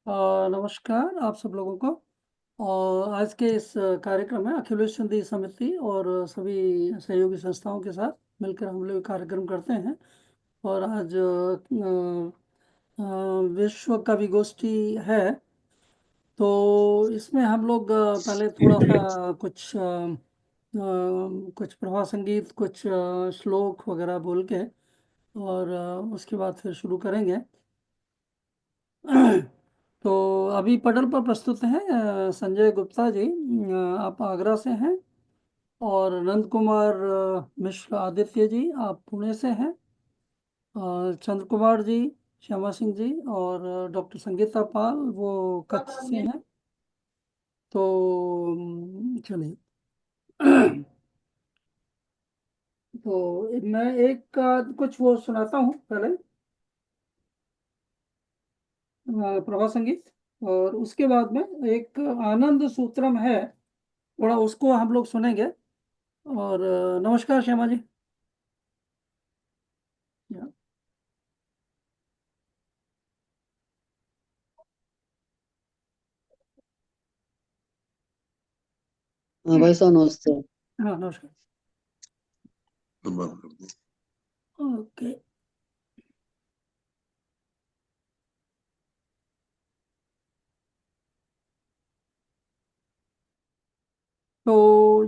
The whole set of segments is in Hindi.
नमस्कार आप सब लोगों को। और आज के इस कार्यक्रम में अखिलेश हिंदी समिति और सभी सहयोगी संस्थाओं के साथ मिलकर हम लोग कार्यक्रम करते हैं। और आज विश्व कवि गोष्ठी है। तो इसमें हम लोग पहले थोड़ा सा कुछ प्रभा संगीत, कुछ श्लोक वगैरह बोल के और उसके बाद फिर शुरू करेंगे। तो अभी पटल पर प्रस्तुत हैं संजय गुप्ता जी। आप आगरा से हैं। और नंद कुमार मिश्र आदित्य जी, आप पुणे से हैं। और चंद्र कुमार जी, श्यामा सिंह जी और डॉक्टर संगीता पाल, वो कच्छ से हैं। तो चलिए। तो मैं एक कुछ वो सुनाता हूँ पहले, प्रभा संगीत। और उसके बाद में एक आनंद सूत्रम है, थोड़ा उसको हम लोग सुनेंगे। और नमस्कार श्यामा जी। या, हाँ भाई साहब, नमस्ते। हाँ नमस्कार। तो बात करते हैं। ओके। तो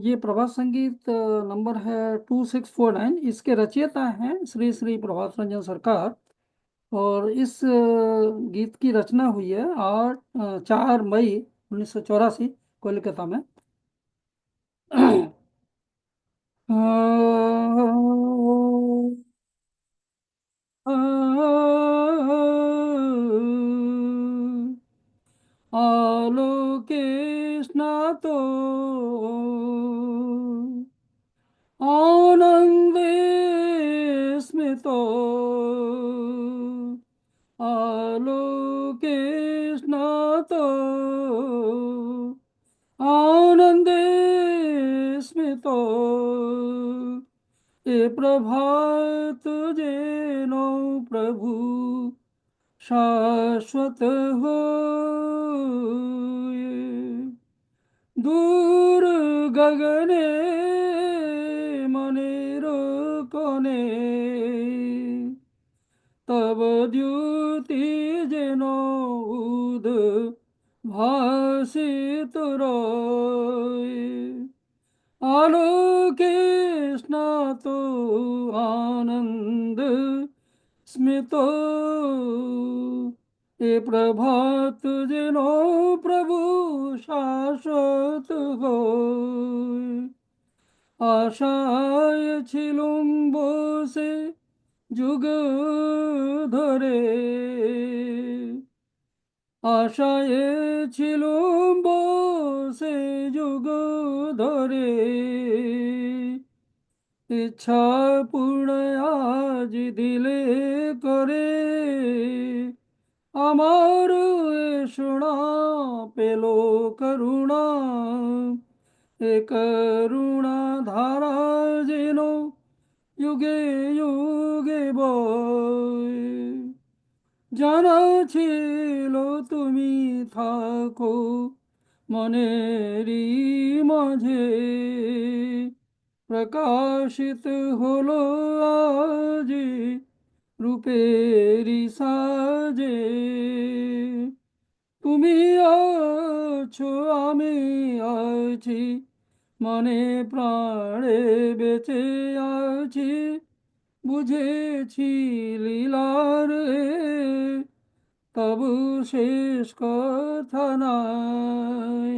ये प्रभात संगीत नंबर है 2649। इसके रचयिता हैं श्री श्री प्रभात रंजन सरकार। और इस गीत की रचना हुई है 4 मई 1984 कोलकाता में। आ, आ, आलोके स्नातो आनंदे स्मितो आलोके स्नातो आनंदे स्मितो ये प्रभात जेनो प्रभु शाश्वत हो। दूर गगने मनेर कोने तब द्युति जेनो उद भासित रोय आलोके स्नातो आनंद स्मितो ये प्रभात जिनो प्रभु शाश्वत होय আশায় ছিলুম বসে যুগ ধরে আশায় ছিলুম বসে যুগ ধরে ইচ্ছা পূর্ণ আজ দিলে করে আমার এ শোনা পেল করুণা এ করুণা ধারা যেন যুগে যুগে বয় জানা ছিল তুমি থাকো মনেরই মাঝে প্রকাশিত হলো আজ রূপেরি সাজে তুমি আছো আমি আছি মনে প্রাণে বেঁচে আছি বুঝেছি লীলার তবু শেষ কথা নাই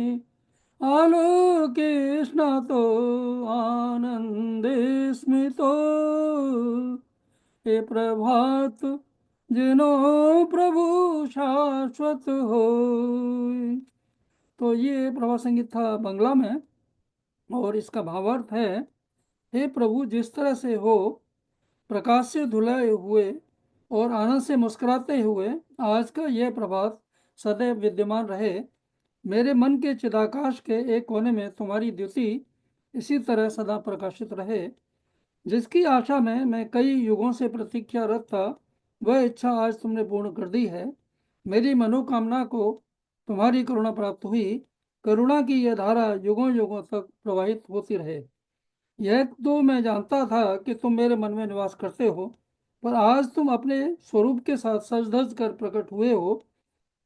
আলোকে স্নাত आनंदे स्मित हे प्रभात जिनो प्रभु शाश्वत हो। तो ये प्रभा संगीत था बंगला में। और इसका भावार्थ है, हे प्रभु जिस तरह से हो प्रकाश से धुलाए हुए और आनंद से मुस्कुराते हुए आज का यह प्रभात सदैव विद्यमान रहे। मेरे मन के चिदाकाश के एक कोने में तुम्हारी द्युति इसी तरह सदा प्रकाशित रहे। जिसकी आशा में मैं कई युगों से प्रतीक्षारत था, वह इच्छा आज तुमने पूर्ण कर दी है। मेरी मनोकामना को तुम्हारी करुणा प्राप्त हुई। करुणा की यह धारा युगों युगों तक प्रवाहित होती रहे। यह तो मैं जानता था कि तुम मेरे मन में निवास करते हो, पर आज तुम अपने स्वरूप के साथ सज धज कर प्रकट हुए हो।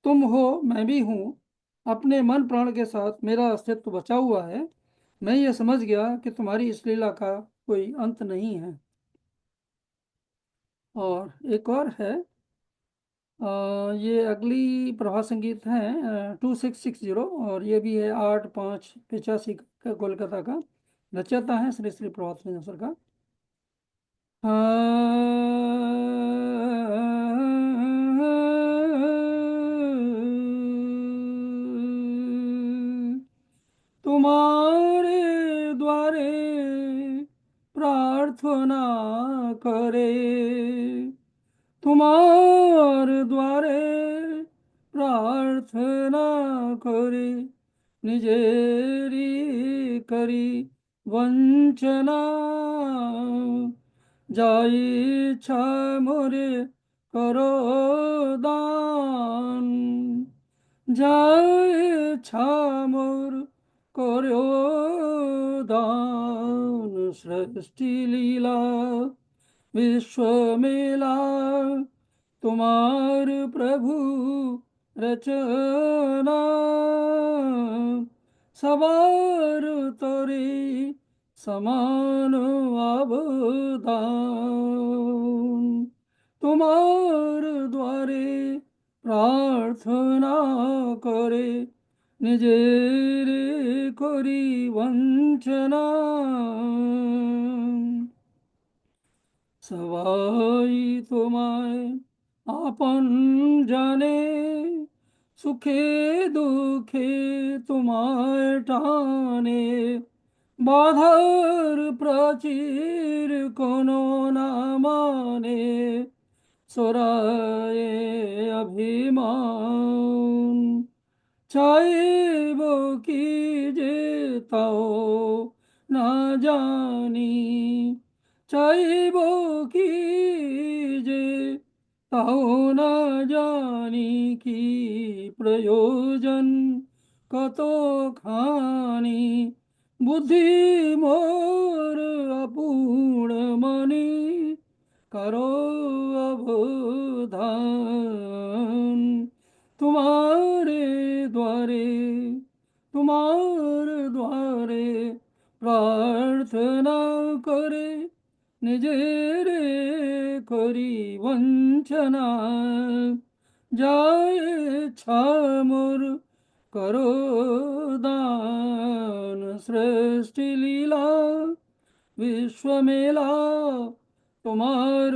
तुम हो, मैं भी हूँ। अपने मन प्राण के साथ मेरा अस्तित्व बचा हुआ है। मैं ये समझ गया कि तुम्हारी इस लीला का कोई अंत नहीं है। और एक और है। ये अगली प्रभा संगीत है 2660, और ये भी है 8/5/85 का, कोलकाता का। रचयिता है श्री श्री प्रभात रंजन सर का। तुम्हारे द्वारे प्रार्थना करे, तुम्हारे द्वारे प्रार्थना करे, निजेरी करी वंचना, যাই ইচ্ছা মোরে করো দান, যাই ইচ্ছা মোর করো দান। সৃষ্টি লীলা विश्व मेला तुम्हार प्रभु रचना, सवार तोरे समान अवदान। तुम्हार द्वारे प्रार्थना करे, নিজের করি বঞ্চনা। সবাই তোমায় আপন জানে, সুখে দুঃখে তোমায় টানে। বাধার প্রাচীর কোনো না মানে, সরায়ে অভিমান। চাইব কি যে তাও না জানি, চাইব কি যে তাও না জানি, কি প্রয়োজন কতখানি। বুদ্ধি মোর আপূর্ণ মনি, করো অবধান। तुम्हारे द्वारे, तुम्हारे द्वारे प्रार्थना करे, निजेरे करी वंचना। যায় ছামর করো দান। সৃষ্টি লীলা विश्व मेला तुम्हार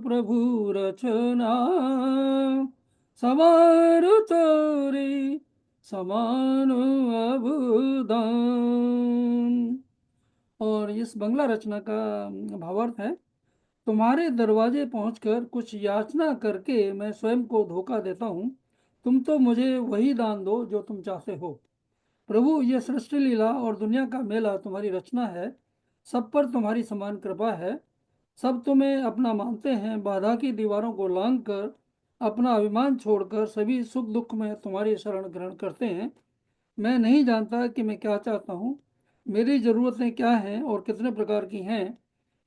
प्रभु रचना, सवार तोरे समान अवदान। और इस बंगला रचना का भावार्थ है। तुम्हारे दरवाजे पहुंचकर कुछ याचना करके मैं स्वयं को धोखा देता हूँ। तुम तो मुझे वही दान दो जो तुम चाहते हो। प्रभु, ये सृष्टि लीला और दुनिया का मेला तुम्हारी रचना है। सब पर तुम्हारी समान कृपा है। सब तुम्हें अपना मानते हैं। बाधा की दीवारों को लांघ कर, अपना अभिमान छोड़कर सभी सुख दुख में तुम्हारी शरण ग्रहण करते हैं। मैं नहीं जानता कि मैं क्या चाहता हूँ, मेरी ज़रूरतें क्या हैं और कितने प्रकार की हैं।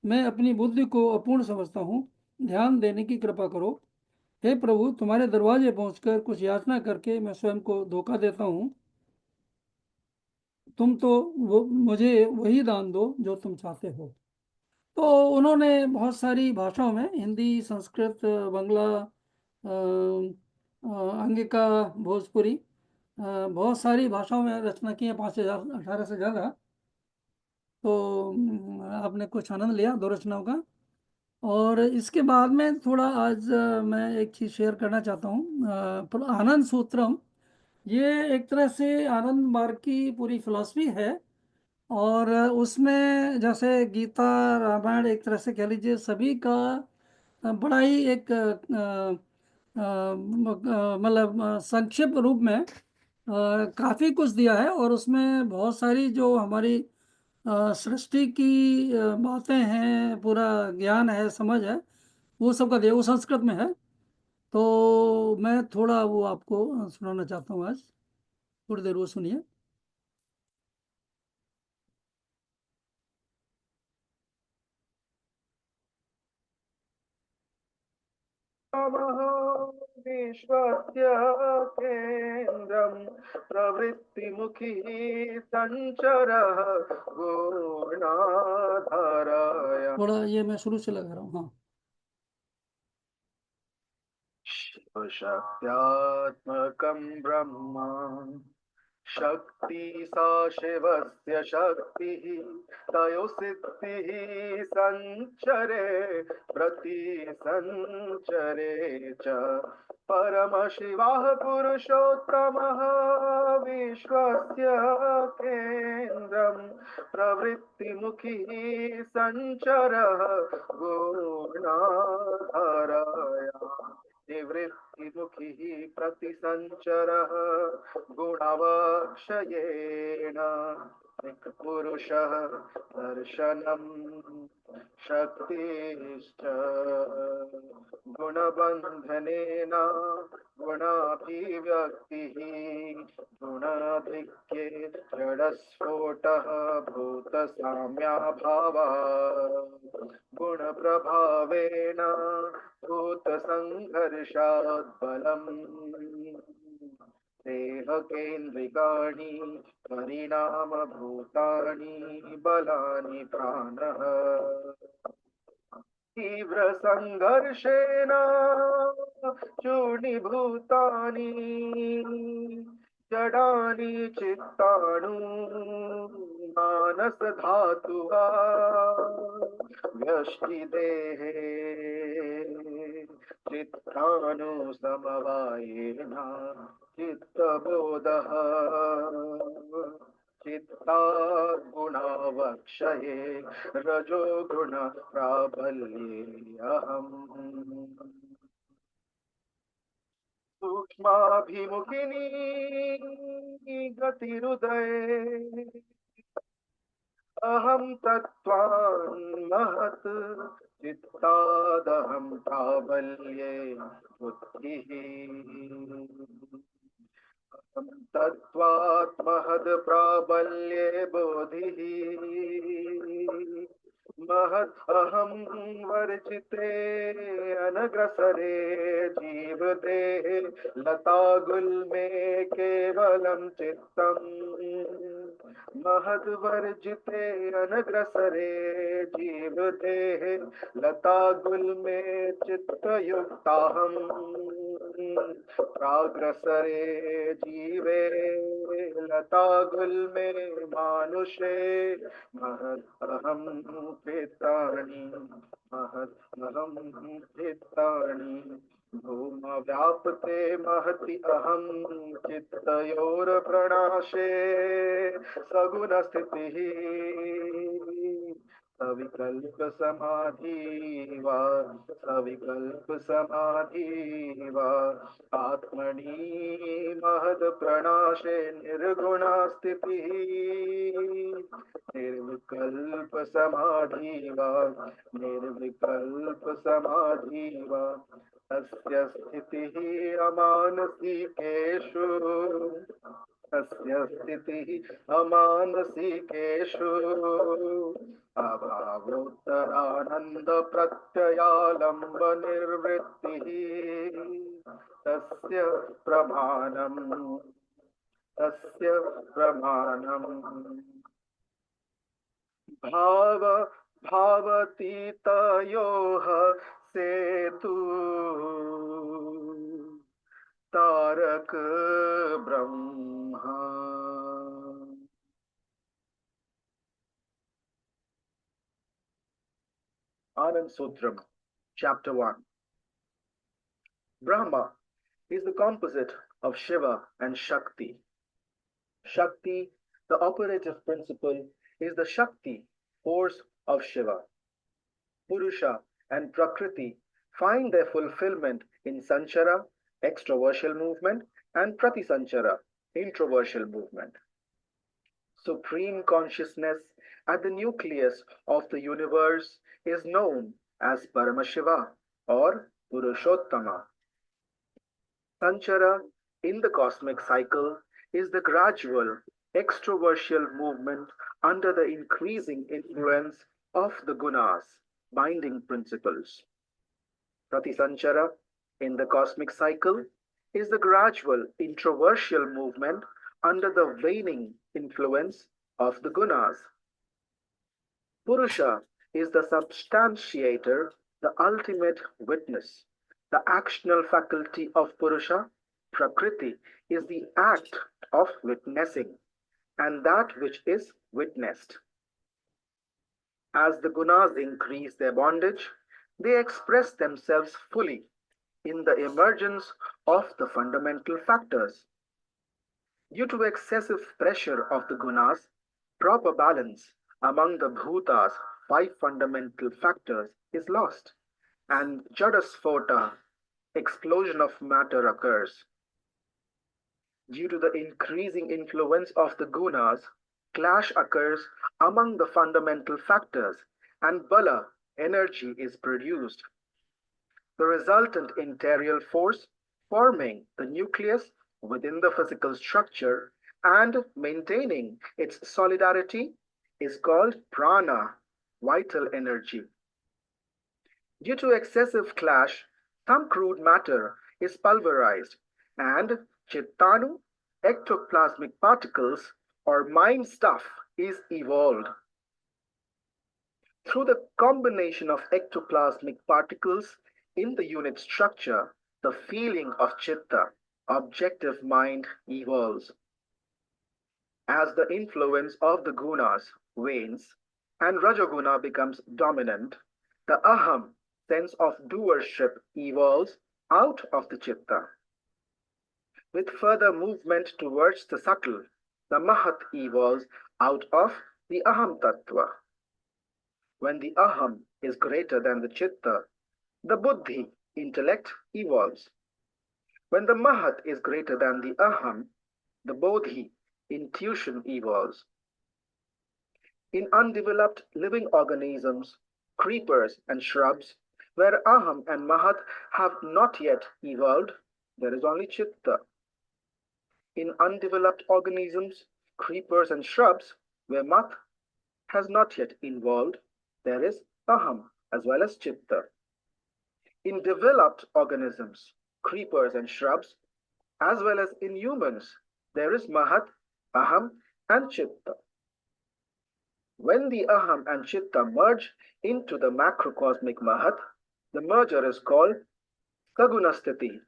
मैं अपनी बुद्धि को अपूर्ण समझता हूँ। ध्यान देने की कृपा करो। हे प्रभु, तुम्हारे दरवाजे पहुंचकर कुछ याचना करके मैं स्वयं को धोखा देता हूँ। तुम तो वो मुझे वही दान दो जो तुम चाहते हो। तो उन्होंने बहुत सारी भाषाओं में, हिंदी, संस्कृत, बांग्ला, अंगिका, भोजपुरी, बहुत सारी भाषाओं में रचना की है, 5,018 से ज़्यादा। तो आपने कुछ आनंद लिया दो रचनाओं का। और इसके बाद में थोड़ा आज मैं एक चीज़ शेयर करना चाहता हूँ। आनंद सूत्रम, ये एक तरह से आनंद मार्ग की पूरी फिलॉसफी है। और उसमें जैसे गीता, रामायण, एक तरह से कह लीजिए सभी का बड़ा ही एक मतलब संक्षिप्त रूप में काफ़ी कुछ दिया है। और उसमें बहुत सारी जो हमारी सृष्टि की बातें हैं, पूरा ज्ञान है, समझ है, वो सब का दिया, वो संस्कृत में है। तो मैं थोड़ा वो आपको सुनाना चाहता हूँ आज, थोड़ी देर वो सुनिए। विश्वस्य केन्द्रं प्रवृत्तिमुखी संचरः गुणाधाराय थोड़ा ये मैं शुरू से लगा रहा हूँ, हाँ। शिवशक्त्यात्मकं ब्रह्म शक्ति सा शिवस्य शक्तिः तयोसिद्धिः संचरे प्रति संचरे च परमशिवः पुरुषोत्तमः विश्वस्य केन्द्रं प्रवृत्तिमुखी संचरः गुणाधाराय निवृत्तिमुखी प्रतिसञ्चरः गुणवक्षयेण पुरुषः दर्शनम् शक्तिश्च गुणबन्धनेन गुणाभिव्यक्तिः गुणाधिक्ये जडस्फोटः भूतसाम्याभावात् गुणप्रभावेण भूतसङ्घर्षात् बलम् देहकेन्द्रिकाणि परिणामभूतानि बलानि प्राणः तीव्रसङ्घर्षेण चूर्णीभूतानि जडानि चित्ताणु मानसधातुः व्यष्टिदेहे चित्तानुसमवायेन चित्तबोधः चित्तात् गुणावक्षये रजो गुण प्राबल्ये अहम् सूक्ष्माभिमुखिनी गतिरुदये अहं तत्त्वान्महत् चित्तादहं प्राबल्ये बुद्धिः तत्त्वात् महद् प्राबल्ये बोधिः महत् अहं वर्जिते अनग्रसरे जीवदेहे लतागुल्मे केवलं चित्तम् महद्वर्जिते अनग्रसरे जीवदेहे लतागुल्मे चित्तयुक्ताहम् प्राग्रसरे जीवे लतागुल्मे मानुषे महदहं चित्तानि महदहं चित्तानि भूमव्याप्ते महति अहं चित्तयोर्प्रणाशे सगुणस्थितिः सविकल्प समाधि वा सविकल्प समाधि वा आत्मनि महद प्रणाशे निर्गुणा स्थितिः निर्विकल्प समाधि वा निर्विकल्प समाधि वा तस्य स्थितिः अमानसिकेषु तस्य स्थितिः अमानसिकेषु अभावोत्तरानन्द प्रत्ययालम्ब निर्वृत्तिः तस्य प्रमाणम् भाव भावतीतयोः सेतु Tarak Brahma Anand Sutram, Chapter 1. Brahma is the composite of Shiva and Shakti. Shakti, the operative principle, is the Shakti, force of Shiva. Purusha and Prakriti find their fulfillment in Sanchara, extraversial movement, and Pratisanchara, introversial movement. Supreme consciousness at the nucleus of the universe is known as Paramashiva or Purushottama. Sanchara in the cosmic cycle is the gradual extroversial movement under the increasing influence of the gunas, binding principles. Pratisanchara in the cosmic cycle is the gradual introversial movement under the waning influence of the gunas. Purusha is the substantiator, the ultimate witness. The actional faculty of Purusha, Prakriti, is the act of witnessing and that which is witnessed. As the gunas increase their bondage, they express themselves fully in the emergence of the fundamental factors. Due to excessive pressure of the gunas, proper balance among the bhutas, five fundamental factors, is lost, and Jadaspota, explosion of matter, occurs. Due to the increasing influence of the gunas, clash occurs among the fundamental factors, and bala, energy, is produced. The resultant interior force, forming the nucleus within the physical structure and maintaining its solidarity, is called prana, vital energy. Due to excessive clash, some crude matter is pulverized, and chittanu, ectoplasmic particles, or mind stuff, is evolved. Through the combination of ectoplasmic particles in the unit structure, the feeling of chitta, objective mind, evolves. As the influence of the gunas wanes and Rajoguna becomes dominant, the aham, sense of doership, evolves out of the chitta. With further movement towards the subtle, the mahat evolves out of the aham tattva. When the aham is greater than the chitta, the buddhi, intellect, evolves. When the mahat is greater than the aham, the bodhi, intuition, evolves. In undeveloped living organisms, creepers and shrubs, where aham and mahat have not yet evolved, there is only chitta. In undeveloped organisms, creepers and shrubs, where mat has not yet evolved, there is aham as well as chitta. In developed organisms, creepers and shrubs, as well as in humans, there is mahat, aham, and chitta. When the aham and chitta merge into the macrocosmic mahat, the merger is called sagunasthiti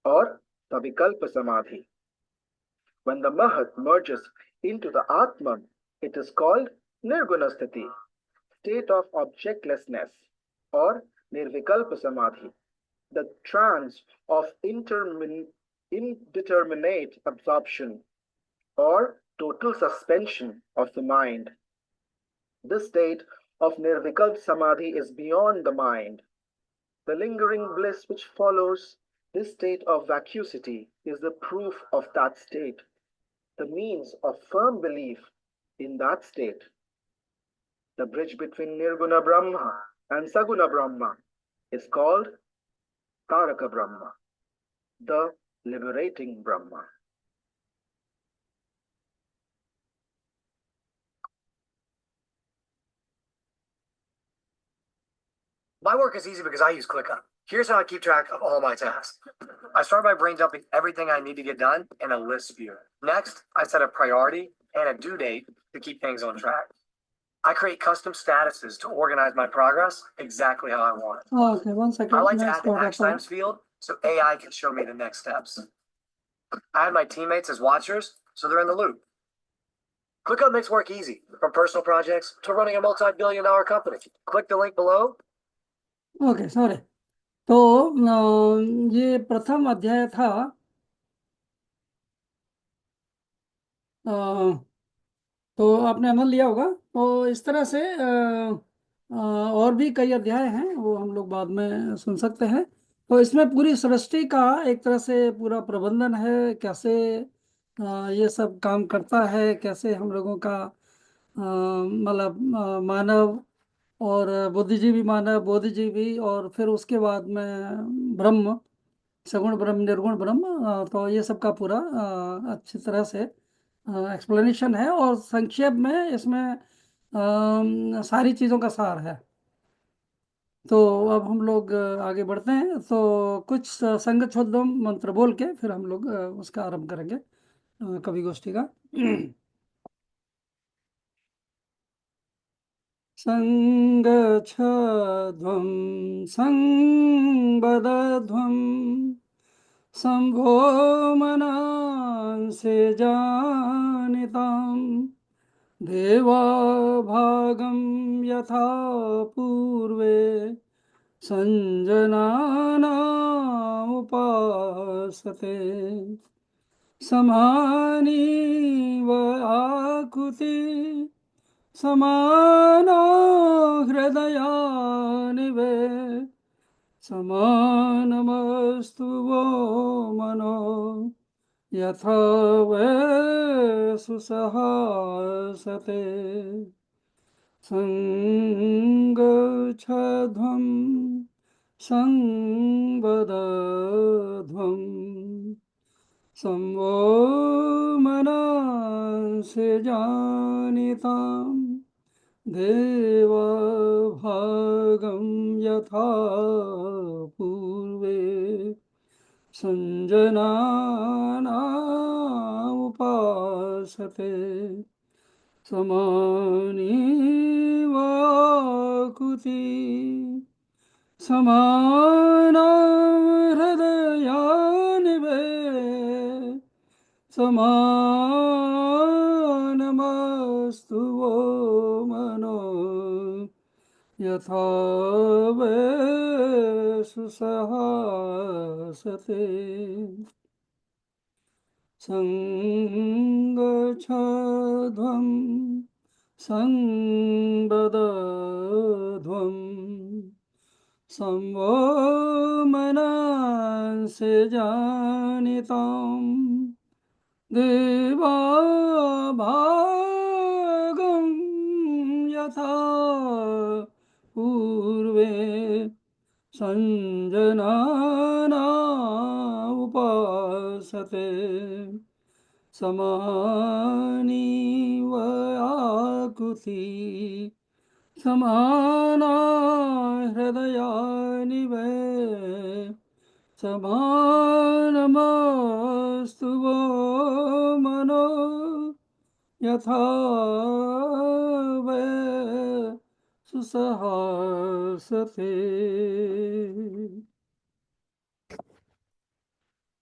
or savikalpa samadhi. When the mahat merges into the atman, it is called nirgunasthiti, state of objectlessness, or nirvikalpa samadhi, the trance of indeterminate absorption or total suspension of the mind. This state of nirvikalpa samadhi is beyond the mind. The lingering bliss which follows this state of vacuity is the proof of that state, the means of firm belief in that state. The bridge between Nirguna Brahma and Saguna Brahma is called Taraka Brahma, the liberating Brahma. My work is easy because I use ClickUp. Here's how I keep track of all my tasks. I start by brain dumping everything I need to get done in a list view. Next, I set a priority and a due date to keep things on track. I create custom statuses to organize my progress exactly how I want it. Okay, 1 second. I like to मैं add the इसको action हटाता हूँ. items field so AI can show me the next steps. I have my teammates as watchers so they're in the loop. ClickUp makes work easy, from personal projects to running a multi-billion-dollar company. Click the link below. Okay sorry. तो ये प्रथम अध्याय था. तो आपने अमल लिया होगा. तो इस तरह से और भी कई अध्याय हैं, वो हम लोग बाद में सुन सकते हैं. तो इसमें पूरी सृष्टि का एक तरह से पूरा प्रबंधन है, कैसे ये सब काम करता है, कैसे हम लोगों का मतलब मानव और बुद्धिजीवी मानव, बोधिजीवी, और फिर उसके बाद में ब्रह्म, सगुण ब्रह्म, निर्गुण ब्रह्म, तो ये सब का पूरा अच्छी तरह से एक्सप्लेनेशन है, और संक्षेप में इसमें सारी चीज़ों का सार है। तो अब हम लोग आगे बढ़ते हैं, तो कुछ संग छोदम मंत्र बोल के फिर हम लोग उसका आरंभ करेंगे कवि गोष्ठी का। संगच्छध्वं संवदध्वं शम्भो मनांसि जानिताम् देवाभागं यथा पूर्वे सञ्जनानामुपासते समानीव आकुति समानो हृदयानिवे समानमस्तु वो मनो यथा वै सुसहासते संगच्छध्वं संवदध्वं संवो मनांसि जानिताम् देवभागं यथा पूर्वे सञ्जनानामुपासते समानीवाकुति समानं हृदयानिवे समानमस्तु वो मनो यथा वै सुसहासते संगच्छध्वं संवदध्वं संवो मनांसि जानिताम् देवाभागं यथा पूर्वे सञ्जनाना उपासते समानीव आकुति समाना हृदयानिवे समानमस्तु वो मनो यथा वै सुसहासते।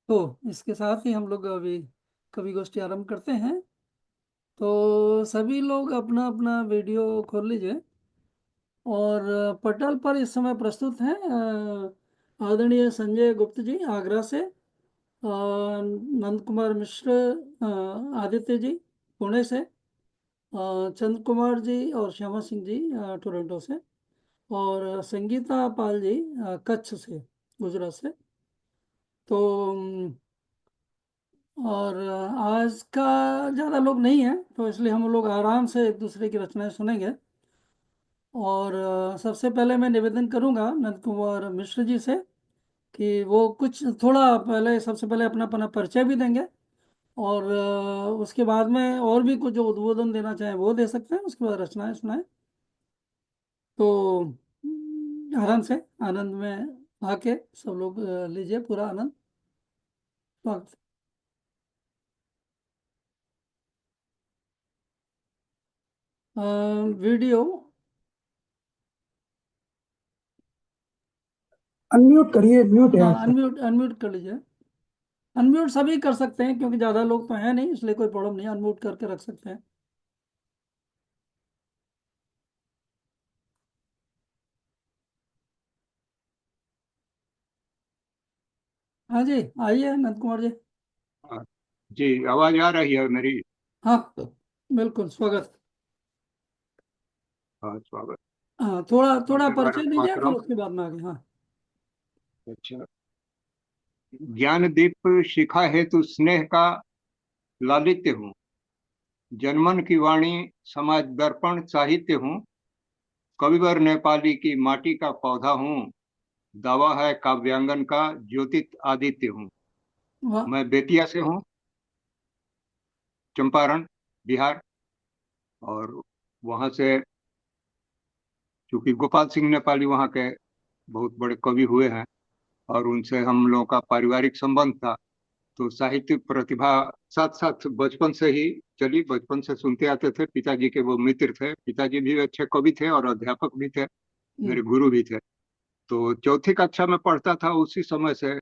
तो इसके साथ ही हम लोग अभी कवि गोष्ठी आरंभ करते हैं। तो सभी लोग अपना अपना वीडियो खोल लीजिए, और पटल पर इस समय प्रस्तुत हैं आदरणीय संजय गुप्त जी आगरा से, नंद कुमार मिश्र आदित्य जी पुणे से, चंद कुमार जी और श्यामा सिंह जी टोरंटो से, और संगीता पाल जी कच्छ से, गुजरात से। तो और आज का ज़्यादा लोग नहीं है, तो इसलिए हम लोग आराम से एक दूसरे की रचनाएं सुनेंगे। और सबसे पहले मैं निवेदन करूंगा नंद कुमार मिश्र जी से कि वो कुछ थोड़ा पहले, सबसे पहले अपना अपना परिचय भी देंगे, और उसके बाद में और भी कुछ जो उद्बोधन देना चाहें वो दे सकते हैं, उसके बाद रचनाएं सुनाएं। तो आराम से आनंद में आके सब लोग लीजिए पूरा आनंद। स्वागत। वीडियो अनम्यूट करिए, म्यूट है आपका। अनम्यूट अनम्यूट कर लीजिए। अनम्यूट सभी कर सकते हैं क्योंकि ज़्यादा लोग तो हैं नहीं, इसलिए कोई प्रॉब्लम नहीं, अनम्यूट करके रख सकते हैं। हाँ जी, आइए नंद कुमार जी। हाँ, जी आवाज आ रही है मेरी? हाँ बिल्कुल, स्वागत। हाँ, स्वागत। हाँ, थोड़ा थोड़ा वंदे परिचय भारत दीजिए, फिर मातरम। उसके बाद में आगे। हाँ अच्छा, ज्ञान दीप शिखा हेतु स्नेह का लालित्य हूँ, जनमन की वाणी समाज दर्पण साहित्य हूँ, कविवर नेपाली की माटी का पौधा हूँ, दावा है काव्यांगन का, ज्योतित आदित्य हूँ। वाह। मैं बेतिया से हूँ, चंपारण, बिहार। और वहाँ से चूंकि गोपाल सिंह नेपाली वहाँ के बहुत बड़े कवि हुए हैं और उनसे हम लोगों का पारिवारिक संबंध था, तो साहित्य प्रतिभा साथ साथ बचपन से ही चली। बचपन से सुनते आते थे, पिताजी के वो मित्र थे, पिताजी भी अच्छे कवि थे और अध्यापक भी थे, मेरे गुरु भी थे। तो चौथी कक्षा में पढ़ता था, उसी समय से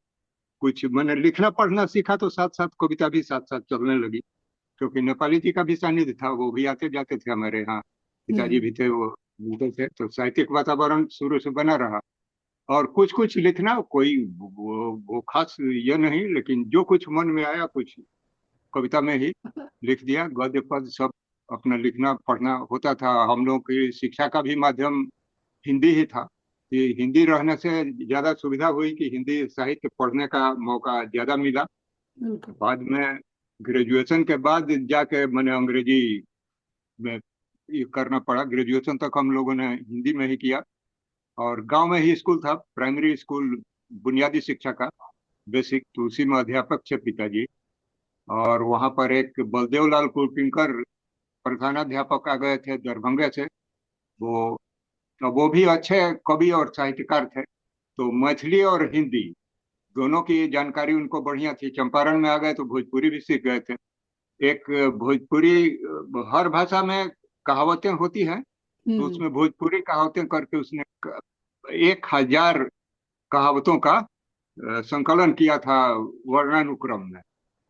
कुछ मैंने लिखना पढ़ना सीखा, तो साथ साथ कविता भी साथ साथ चलने लगी। क्योंकि नेपाली जी का भी सानिध्य था, वो भी आते जाते थे हमारे यहाँ, पिताजी भी थे, वो मिलते थे, तो साहित्यिक वातावरण शुरू से बना रहा। और कुछ कुछ लिखना, कोई वो खास ये नहीं, लेकिन जो कुछ मन में आया कुछ कविता में ही लिख दिया। गद्य पद सब अपना लिखना पढ़ना होता था। हम लोग की शिक्षा का भी माध्यम हिंदी ही था, कि हिंदी रहने से ज्यादा सुविधा हुई कि हिंदी साहित्य पढ़ने का मौका ज्यादा मिला। बिल्कुल। बाद में ग्रेजुएशन के बाद जाके मैंने अंग्रेजी में ये करना पड़ा। ग्रेजुएशन तक हम लोगों ने हिंदी में ही किया। और गांव में ही स्कूल था, प्राइमरी स्कूल, बुनियादी शिक्षा का बेसिक, तो उसी में अध्यापक थे पिताजी। और वहां पर एक बलदेव लाल कुलपिंकर प्रधानाध्यापक आ गए थे दरभंगा से। वो वो भी अच्छे कवि और साहित्यकार थे, तो मैथिली और हिंदी दोनों की जानकारी उनको बढ़िया थी। चंपारण में आ गए तो भोजपुरी भी सीख गए थे। एक भोजपुरी, हर भाषा में कहावतें होती हैं, तो उसमें भोजपुरी कहावतें करके उसने 1000 कहावतों का संकलन किया था वर्णानुक्रम में।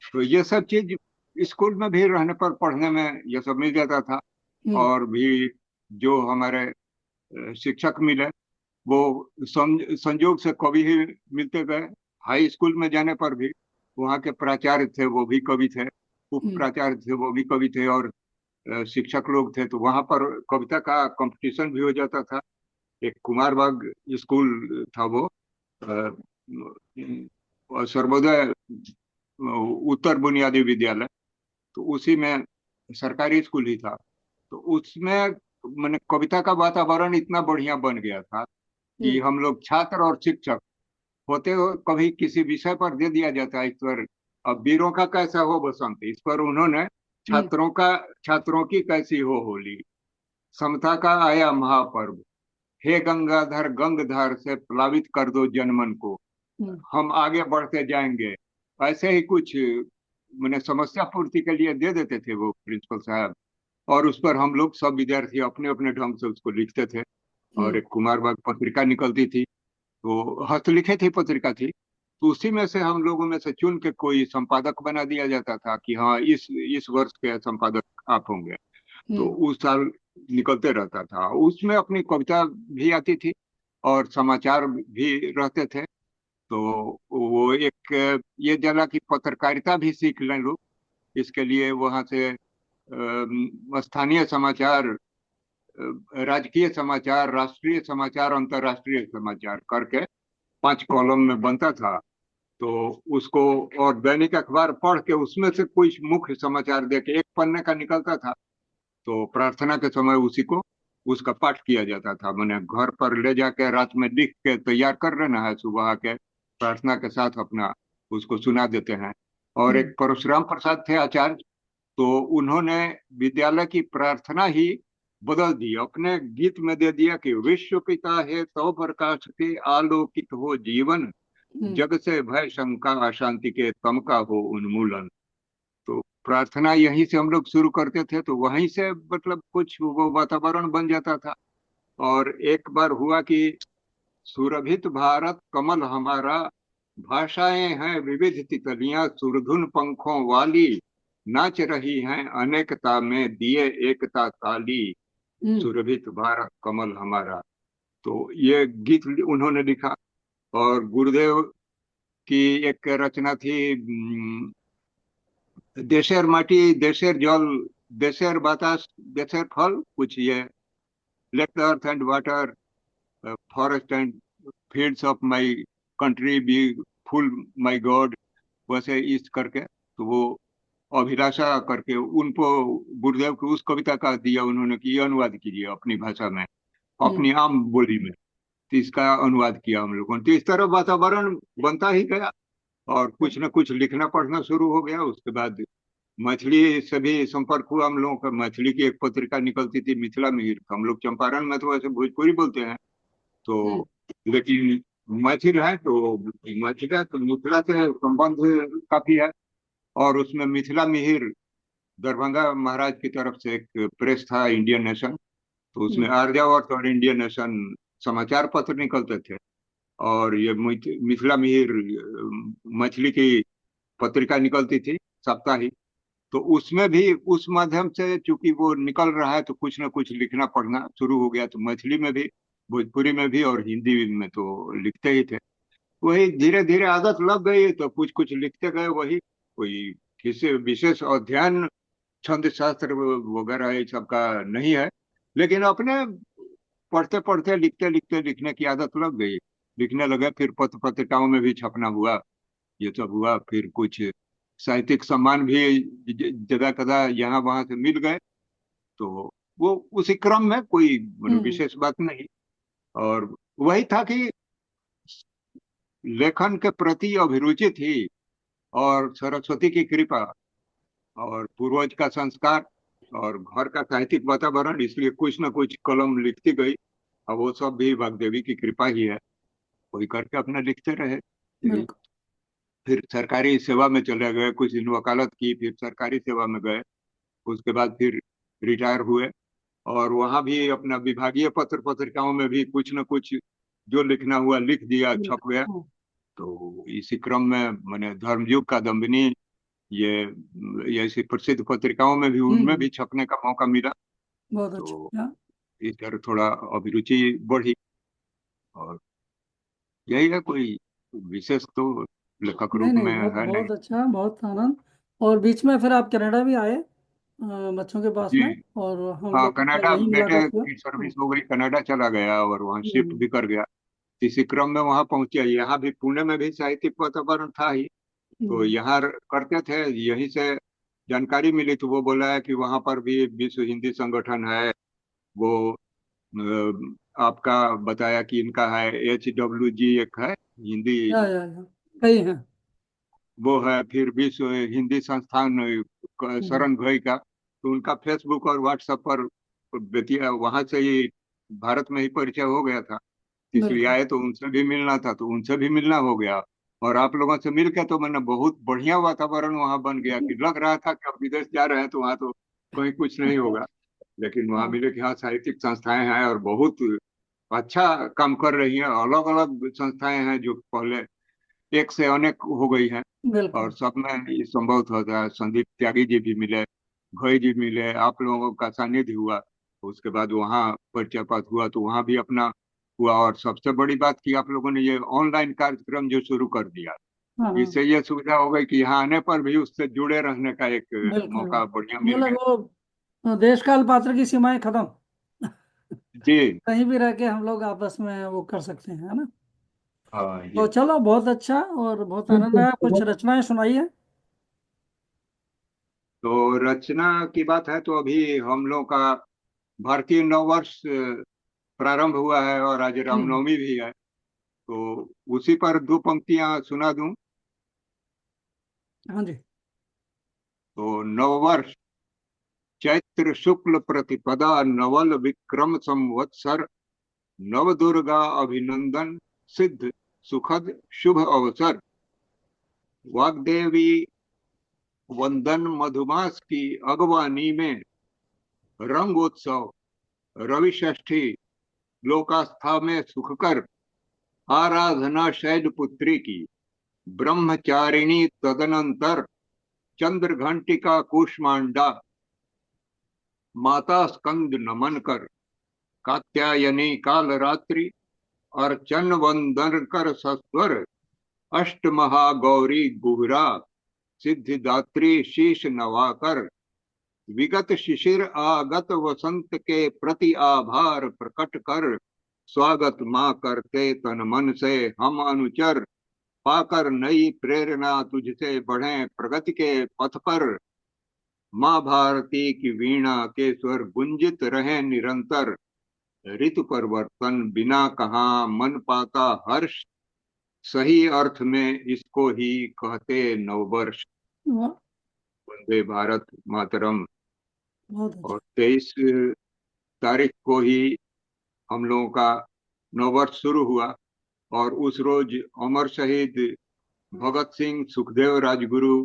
तो ये सब चीज स्कूल में भी रहने पर पढ़ने में ये सब मिल जाता था। और भी जो हमारे शिक्षक मिले, वो संयोग से कवि ही मिलते गए। हाई स्कूल में जाने पर भी वहाँ के प्राचार्य थे, वो भी कवि थे, उप प्राचार्य थे, वो भी कवि थे, और शिक्षक लोग थे, तो वहाँ पर कविता का कंपटीशन भी हो जाता था। एक कुमारबाग स्कूल था, वो सर्वोदय उत्तर बुनियादी विद्यालय, तो उसी में सरकारी स्कूल ही था। तो उसमें मैंने कविता का वातावरण इतना बढ़िया बन गया था कि हम लोग छात्र और शिक्षक होते हो, कभी किसी विषय पर दे दिया जाता है इस पर, अब वीरों का कैसा हो बसंत, इस पर उन्होंने छात्रों की कैसी हो होली, समता का आया महापर्व, हे गंगाधर गंगधार से प्लावित कर दो जनमन को, हम आगे बढ़ते जाएंगे। ऐसे ही कुछ मैंने समस्या पूर्ति के लिए दे देते थे वो प्रिंसिपल साहब, और उस पर हम लोग सब विद्यार्थी अपने अपने ढंग से उसको लिखते थे। और एक कुमारबाग पत्रिका निकलती थी, तो हस्तलिखित ही पत्रिका थी, तो उसी में से हम लोगों में से चुन के कोई संपादक बना दिया जाता था कि हाँ इस वर्ष के संपादक आप होंगे। तो उस साल निकलते रहता था, उसमें अपनी कविता भी आती थी और समाचार भी रहते थे। तो वो एक ये जला कि पत्रकारिता भी सीख लें लोग, इसके लिए वहां से स्थानीय समाचार, राजकीय समाचार, राष्ट्रीय समाचार, अंतर्राष्ट्रीय समाचार करके 5 कॉलम में बनता था। तो उसको, और दैनिक अखबार पढ़ के उसमें से कुछ मुख्य समाचार देके एक पन्ने का निकलता था, तो प्रार्थना के समय उसी को उसका पाठ किया जाता था। मैंने घर पर ले जाके रात में लिख के तैयार कर लेना है, सुबह आके प्रार्थना के साथ अपना उसको सुना देते हैं। और एक परशुराम प्रसाद थे आचार्य, तो उन्होंने विद्यालय की प्रार्थना ही बदल दी, अपने गीत में दे दिया कि विश्व पिता है तो प्रकाश के आलोकित हो जीवन, जग से भय शंका अशांति के तम का हो उन्मूलन। तो प्रार्थना यहीं से हम लोग शुरू करते थे, तो वहीं से मतलब कुछ वो वातावरण बन जाता था। और एक बार हुआ कि सुरभित भारत कमल हमारा, भाषाएं हैं विविध तितलियां सुरधुन पंखों वाली, नाच रही हैं अनेकता में दिए एकता ताली, सुरभित भारत कमल हमारा। तो ये गीत उन्होंने लिखा। और गुरुदेव की एक रचना थी, देशेर माटी देशेर जल देशेर बातास देशेर फल, कुछ ये, let the earth and water forest and fields of my country be full my god, वैसे इस करके। तो वो अभिलाषा करके उनको गुरुदेव की उस कविता का दिया उन्होंने कि ये अनुवाद कीजिए अपनी भाषा में, अपनी आम बोली में। तो इसका अनुवाद किया हम लोगों ने। तो इस तरह वातावरण बनता ही गया और कुछ न कुछ लिखना पढ़ना शुरू हो गया। उसके बाद मैथिली से भी संपर्क हुआ हम लोगों का। मैथिली की एक पत्रिका निकलती थी, मिथिला मिहिर। हम लोग चंपारण में तो वैसे भोजपुरी बोलते हैं, हम्म। तो लेकिन मैथिल है तो मैथिला तो मिथिला से संबंध काफी है। और उसमें मिथिला मिहिर दरभंगा महाराज की तरफ से एक प्रेस था, इंडियन नेशन। तो उसमें आर्यावर्त और इंडियन नेशन समाचार पत्र निकलते थे। और ये मिथिला मिहिर मैथिली की पत्रिका निकलती थी, साप्ताहिक। तो उसमें भी उस माध्यम से चूंकि वो निकल रहा है तो कुछ ना कुछ लिखना पढ़ना शुरू हो गया। तो मैथिली में भी, भोजपुरी में भी और हिंदी में तो लिखते ही थे। वही धीरे धीरे आदत लग गई तो कुछ कुछ लिखते गए। वही कोई किसी विशेष अध्ययन छंद शास्त्र वगैरह ये सब का नहीं है, लेकिन अपने पढ़ते पढ़ते लिखते लिखते लिखने की आदत लग गई। लिखने लगे, फिर पत्र पत्रिकाओं में भी छपना हुआ, ये सब हुआ। फिर कुछ साहित्यिक सम्मान भी जगह कदा यहाँ वहां से मिल गए। तो वो उसी क्रम में कोई हम्म। विशेष बात नहीं। और वही था कि लेखन के प्रति अभिरुचि थी, और सरस्वती की कृपा और पूर्वज का संस्कार और घर का साहित्यिक वातावरण, इसलिए कुछ न कुछ कलम लिखती गई। और वो सब भी वाग्देवी की कृपा ही है, वही करके अपना लिखते रहे। बिल्कुल। फिर सरकारी सेवा में चले गए, कुछ दिन वकालत की, फिर सरकारी सेवा में गए। उसके बाद फिर रिटायर हुए, और वहां भी अपना विभागीय पत्र पत्रिकाओं में भी कुछ न कुछ जो लिखना हुआ लिख दिया, छप गया। हाँ, तो इसी क्रम में मैंने धर्मयुग, कादम्बिनी, ये ऐसी प्रसिद्ध पत्रिकाओं में भी, उनमें हम्म। भी छपने का मौका मिला। बहुत तो अच्छा। इस तरह थोड़ा अभिरुचि बढ़ी। और यही है, कोई विशेष तो लेखक नहीं रूप नहीं, में बहुत है नहीं। बहुत अच्छा, बहुत आनंद। और बीच में फिर आप कनाडा भी आए, बच्चों के पास जी। में, और हम हाँ, लोग का कनाडा यही बेटे मुलाकात हुआ। की सर्विस हो गई, कनाडा चला गया और वहाँ शिफ्ट हम्म। भी कर गया। इसी क्रम में वहाँ पहुंचे। यहाँ भी पुणे में भी साहित्यिक वातावरण था ही, तो हम्म। यहाँ करते थे। यहीं से जानकारी मिली तो वो बोला है कि वहाँ पर भी विश्व हिंदी संगठन है। वो आपका बताया कि इनका है HWG, एक है हिंदी, या कई हैं। वो है। फिर विश्व हिंदी संस्थान हम्म। शरण भाई का, तो उनका फेसबुक और व्हाट्सएप पर बेतिया वहां से ही, भारत में ही परिचय हो गया था। इसलिए बिल्कुल। आए तो उनसे भी मिलना था, तो उनसे भी मिलना हो गया। और आप लोगों से मिल के तो मैंने बहुत बढ़िया वातावरण वहां बन गया, कि लग रहा था कि अब विदेश जा रहे हैं तो वहां तो कहीं कुछ नहीं होगा। लेकिन वहां हाँ, मिले कि हाँ, साहित्यिक संस्थाएं हैं और बहुत अच्छा काम कर रही हैं। अलग अलग संस्थाएं हैं जो पहले एक से अनेक हो गई हैं। और बिल्कुल। सब में ये संभव होता है। संदीप त्यागी जी भी मिले, घई जी मिले, आप लोगों का सानिध्य हुआ। उसके बाद वहाँ परिचय पात हुआ तो वहाँ भी अपना हुआ। और सबसे बड़ी बात कि आप लोगों ने ये ऑनलाइन कार्यक्रम जो शुरू कर दिया, हाँ हाँ। इससे ये सुविधा हो गई कि यहाँ आने पर भी उससे जुड़े रहने का एक बिल्कुल। मौका बढ़िया मिल मतलब गया। वो देश काल पात्र की सीमाएं खत्म। जी। कहीं भी रह के हम लोग आपस में वो कर सकते हैं, है ना। हाँ, तो ये चलो, बहुत अच्छा और बहुत आनंद बिल्कुल। आया। कुछ रचनाएं सुनाइए। तो रचना की बात है तो अभी हम लोग का भारतीय नववर्ष प्रारंभ हुआ है, और आज हम्म। रामनवमी भी है। तो उसी पर दो पंक्तियां सुना दूं। हाँ जी। तो नववर्ष, चैत्र शुक्ल प्रतिपदा, नवल विक्रम संवत्सर, नव दुर्गा अभिनंदन, सिद्ध सुखद शुभ अवसर। वाग्देवी वंदन मधुमास की अगवानी में, रंगोत्सव रवि षष्ठी लोकास्था में सुखकर, आराधना शैल पुत्री की ब्रह्मचारिणी तदनंतर, चंद्र घंटिका कुष्मांडा, माता स्कंद नमन कर, कात्यायनी काल रात्रि, अर्चन वंदन कर सस्वर, अष्ट महागौरी गुहरा, सिद्धिदात्री शीश नवाकर, विगत शिशिर आगत वसंत के प्रति आभार प्रकट कर, स्वागत माँ करते तन मन से हम अनुचर, पाकर नई प्रेरणा तुझसे बढ़े प्रगति के पथ पर। माँ भारती की वीणा के स्वर गुंजित रहे निरंतर, ऋतु परिवर्तन बिना कहा मन पाता हर्ष, सही अर्थ में इसको ही कहते नववर्ष। वाह, वंदे भारत मातरम। बहुत अच्छा। और 23 तारीख को ही हम लोगों का नववर्ष शुरू हुआ, और उस रोज अमर शहीद भगत सिंह सुखदेव राजगुरु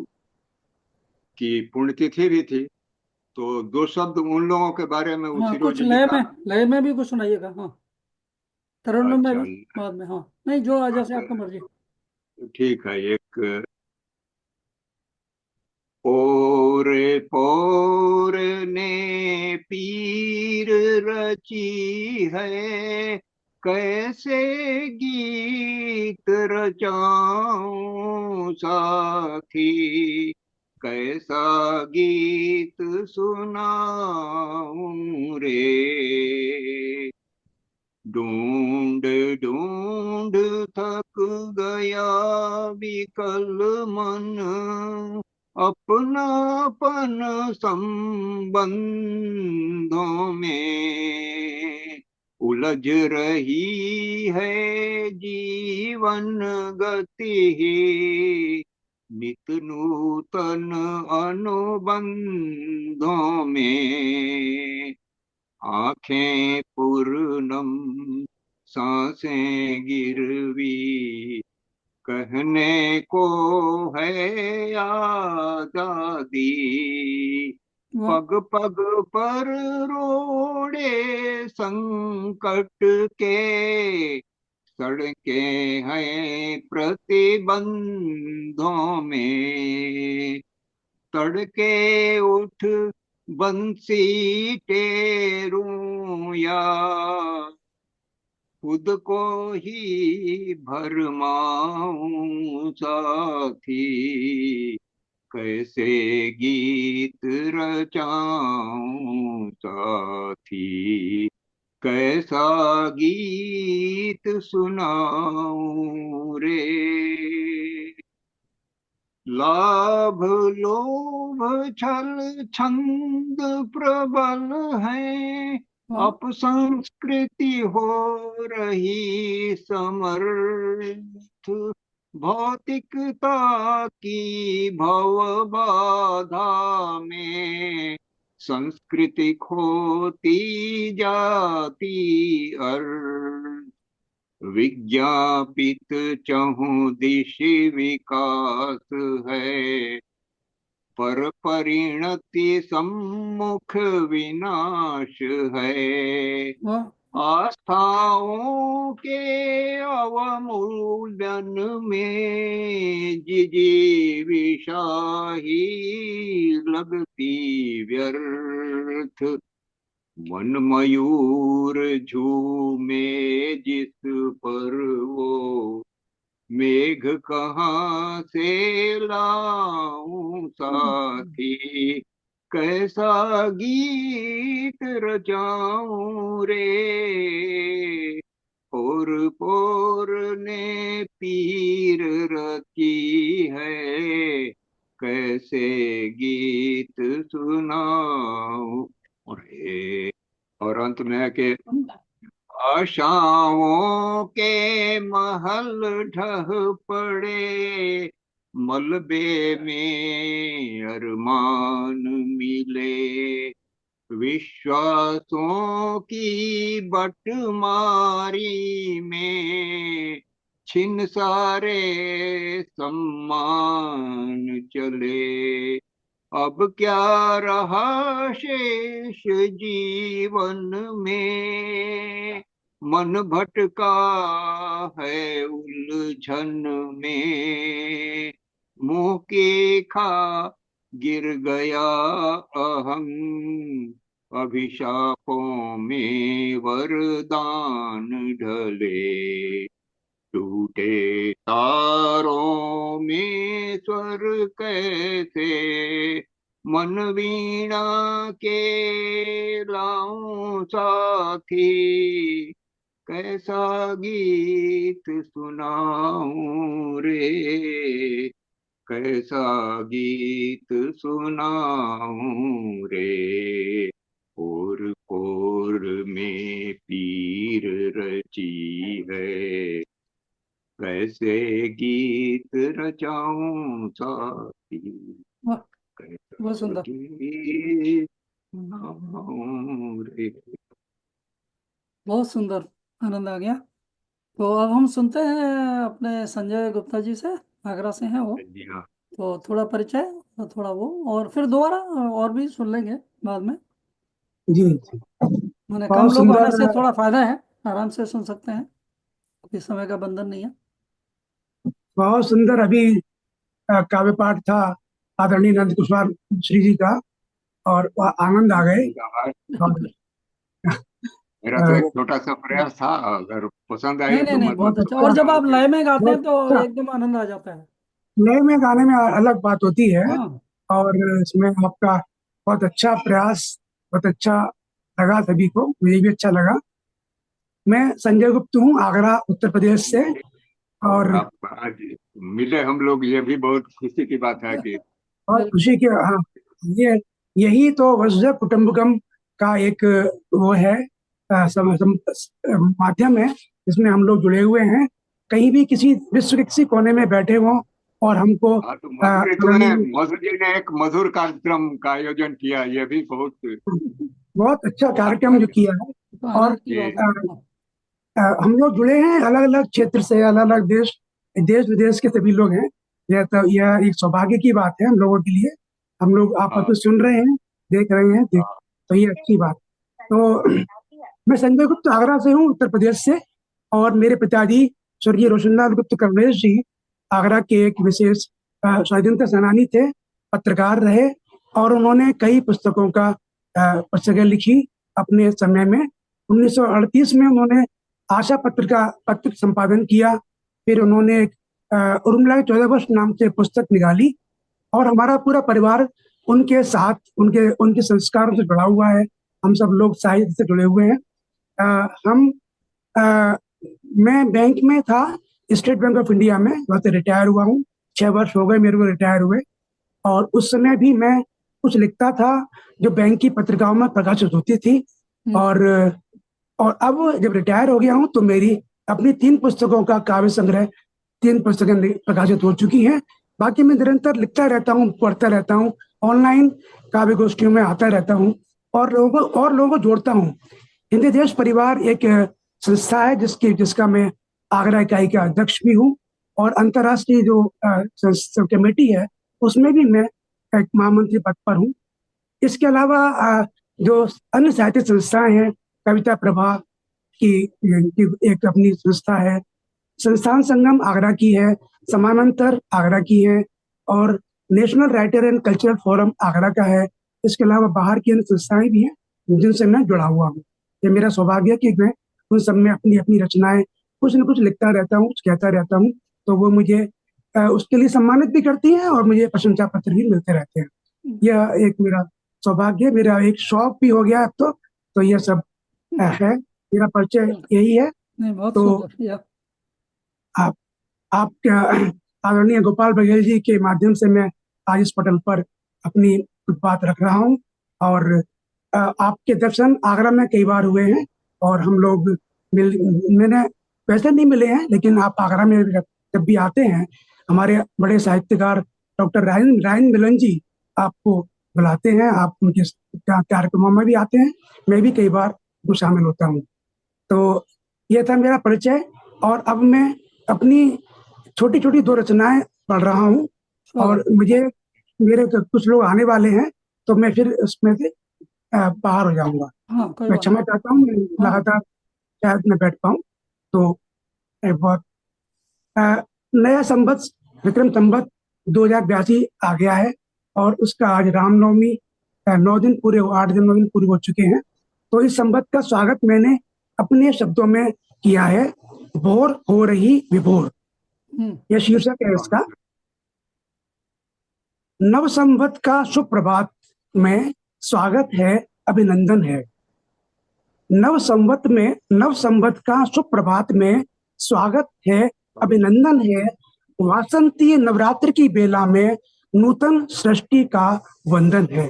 की पुण्यतिथि भी थी। तो दो शब्द उन लोगों के बारे में हाँ, उसी कुछ रोज लिखा। लय में भी कुछ सुनाइएगा। हाँ, तरन्नुम में अच्छा, भी बाद में। हाँ, नहीं, जो जैसे आपका मर्जी। ठीक है। एक और पोर ने पीर रची है, कैसे गीत रचाऊं साथी, कैसा गीत सुनाऊं रे। ढूंढ ढूंढ थक गया विकल मन, अपनापन संबंधों में उलझ रही है जीवन गति, नित नूतन अनुबंधों में। आंखें पूर्णम, सांसें गिरवी, कहने को है आजादी, वाह, पग पग पर रोड़े संकट के, सड़कें हैं प्रतिबंधों में। तड़के उठ बंसी टेरूं या खुद को ही भरमाऊं साथी, कैसे गीत रचाऊं साथी, कैसा गीत सुनाऊं रे। लाभ लोभ छल छंद प्रबल है, वाह, अपसंस्कृति हो रही समर्थ, भौतिकता की भव बाधा में संस्कृति खोती जाती अर्थ। विज्ञापित चहुदिश विकास है, पर परिणति सम्मुख विनाश है। वाह, आस्थाओं के अवमूल्यन में जिजीविषा ही लगती व्यर्थ। मन मयूर झूमे जिस पर वो, मेघ कहाँ से लाऊं साथी, कैसा गीत रचाऊं रे। पोर ने पीर रची है, कैसे गीत सुनाऊं रे। और अंत में है कि आशाओं के महल ढह पड़े, मलबे में अरमान मिले, विश्वासों की बटमारी में छिन सारे सम्मान चले। अब क्या रहा शेष जीवन में, मन भटका है उलझन में, मुंह के खा गिर गया अहम, अभिशापों में वरदान ढले। टूटे तारों में स्वर कैसे, मन वीणा के लाऊं साथी, कैसा गीत सुनाऊं रे, कैसा गीत सुनाऊं रे। और में पीर रची है, कैसे गीत रचाऊं साथी, वाह, कैसा बहुत सुंदर। गीत सुनाऊं रे। बहुत सुंदर, आनंद आ गया। तो अब हम सुनते हैं अपने संजय गुप्ता जी से, आगरा से हैं वो। जी हाँ। तो थोड़ा परिचय और थोड़ा वो, और फिर दोबारा और भी सुन लेंगे बाद में। जी जी। मैंने कम बहुत लोग आने सुंदर। से थोड़ा फायदा है, आराम से सुन सकते हैं, कोई समय का बंधन नहीं है। बहुत सुंदर अभी काव्य पाठ था आदरणीय नंद कुशवाहा श्री जी का, और वह आनंद आ गए। और मेरा तो एक अ, छोटा सा प्रयास था, अगर पसंद नहीं आए नहीं तो नहीं, मतलब बहुत अच्छा। और दोबारा जब आप आके। लय में गाते बहुत हैं तो अच्छा। एकदम आनंद आ जाता है। नए में गाने में अलग बात होती है, हाँ। और इसमें आपका बहुत अच्छा प्रयास, बहुत अच्छा लगा सभी को, मुझे भी अच्छा लगा। मैं संजय गुप्त हूँ, आगरा उत्तर प्रदेश से। और आप आज मिले हम लोग, ये भी बहुत खुशी की बात है कि बहुत बिल्कुल। खुशी की, हाँ, ये यही तो वसुधैव कुटुंबकम का एक वो है, माध्यम है जिसमें हम लोग जुड़े हुए हैं। कहीं भी किसी विश्व के किसी कोने में बैठे हों और हमको हाँ, तो मधुर में आदरणीय, मधुर जी ने एक मधुर कार्यक्रम का आयोजन किया, ये भी बहुत बहुत अच्छा कार्यक्रम जो तात्पर्य किया है। तो और आनंद की ये। बात है। हाँ। हम लोग जुड़े हैं अलग अलग क्षेत्र से, अलग अलग देश, देश विदेश के सभी लोग हैं। यह एक सौभाग्य की बात है हम लोगों के लिए। हम लोग आपस हाँ में सुन रहे हैं, देख रहे हैं, हाँ तो ये अच्छी बात। तो मैं संजय गुप्त आगरा से हूँ, उत्तर प्रदेश से। और मेरे पिताजी स्वर्गीय रोशनलाल गुप्त कमलेश जी आगरा के एक विशेष स्वाधीनता सेनानी थे, पत्रकार रहे, और उन्होंने कई पुस्तकों का पुस्तकें लिखी अपने समय में। 1938 में उन्होंने आशा पत्र का पत्र संपादन किया। फिर उन्होंने एक उर्मिला के 14 वर्ष नाम से पुस्तक निकाली, और हमारा पूरा परिवार उनके साथ, उनके उनके संस्कारों से जुड़ा हुआ है। हम सब लोग साहित्य से जुड़े हुए हैं। हम अ, मैं बैंक में था, स्टेट बैंक ऑफ इंडिया में, वहाँ से रिटायर हुआ हूँ। 6 वर्ष हो गए मेरे को रिटायर हुए। और उस समय भी मैं कुछ लिखता था जो बैंक की पत्रिकाओं में प्रकाशित होती थी। और और अब जब रिटायर हो गया हूँ तो मेरी अपनी 3 पुस्तकों का काव्य संग्रह, 3 पुस्तकें प्रकाशित हो चुकी हैं। बाकी मैं निरंतर लिखता रहता हूँ, पढ़ता रहता हूँ, ऑनलाइन काव्य गोष्ठियों में आता रहता हूँ, और लोगों को जोड़ता हूँ। हिंदी देश परिवार एक संस्था है जिसका मैं आगरा इकाई का अध्यक्ष भी हूँ, और अंतर्राष्ट्रीय जो कमेटी है उसमें भी मैं एक महामंत्री पद पर हूँ। इसके अलावा जो अन्य साहित्य संस्थाएं हैं, कविता प्रभा की एक अपनी संस्था है, संस्थान संगम आगरा की है, समानांतर आगरा की है, और national writer and cultural forum Agra का है। इसके अलावा बाहर की अन्य संस्थाएं भी हैं जिनसे मैं जुड़ा हुआ हूँ। ये मेरा सौभाग्य है कि मैं उन सब में अपनी अपनी रचनाएं कुछ न कुछ लिखता रहता हूँ, कुछ कहता रहता हूँ। तो वो मुझे उसके लिए सम्मानित भी करती हैं, और मुझे प्रशंसा पत्र भी मिलते रहते हैं। यह एक मेरा सौभाग्य, मेरा एक शौक भी हो गया अब तो यह सब है, मेरा परिचय यही है। नहीं, बहुत तो सुंदर या। आप आपके आदरणीय गोपाल बघेल जी के माध्यम से मैं आज इस पटल पर अपनी बात रख रहा हूँ। और आपके दर्शन आगरा में कई बार हुए हैं, और हम लोग मैंने वैसे नहीं मिले हैं, लेकिन आप आगरा में जब भी आते हैं, हमारे बड़े साहित्यकार डॉक्टर रायन रायन मिलन जी आपको बुलाते हैं, आप उनके कार्यक्रमों में भी आते हैं। मैं भी कई बार उसमें शामिल होता हूँ। तो ये था मेरा परिचय। और अब मैं अपनी छोटी छोटी 2 रचनाएं पढ़ रहा हूँ, और मेरे कुछ लोग आने वाले हैं, तो मैं फिर उसमें से बाहर हो जाऊंगा। हाँ, कोई मैं बात नहीं। क्षमा चाहता हूँ, मैं हाँ। लगातार शायद न बैठ पाऊँ। तो बहुत अ, नया संवत विक्रम संवत 2082 आ गया है, और उसका आज रामनवमी 9 दिन पूरे, 8 दिन 9 दिन पूरे हो चुके हैं। तो इस संवत का स्वागत मैंने अपने शब्दों में किया है, भोर हो रही विभोर, हम्म। यह शीर्षक है इसका। नव संवत का सुप्रभात में स्वागत है, अभिनंदन है। नव संवत का सुप्रभात में स्वागत है, अभिनंदन है। वासंती नवरात्र की बेला में नूतन सृष्टि का वंदन है।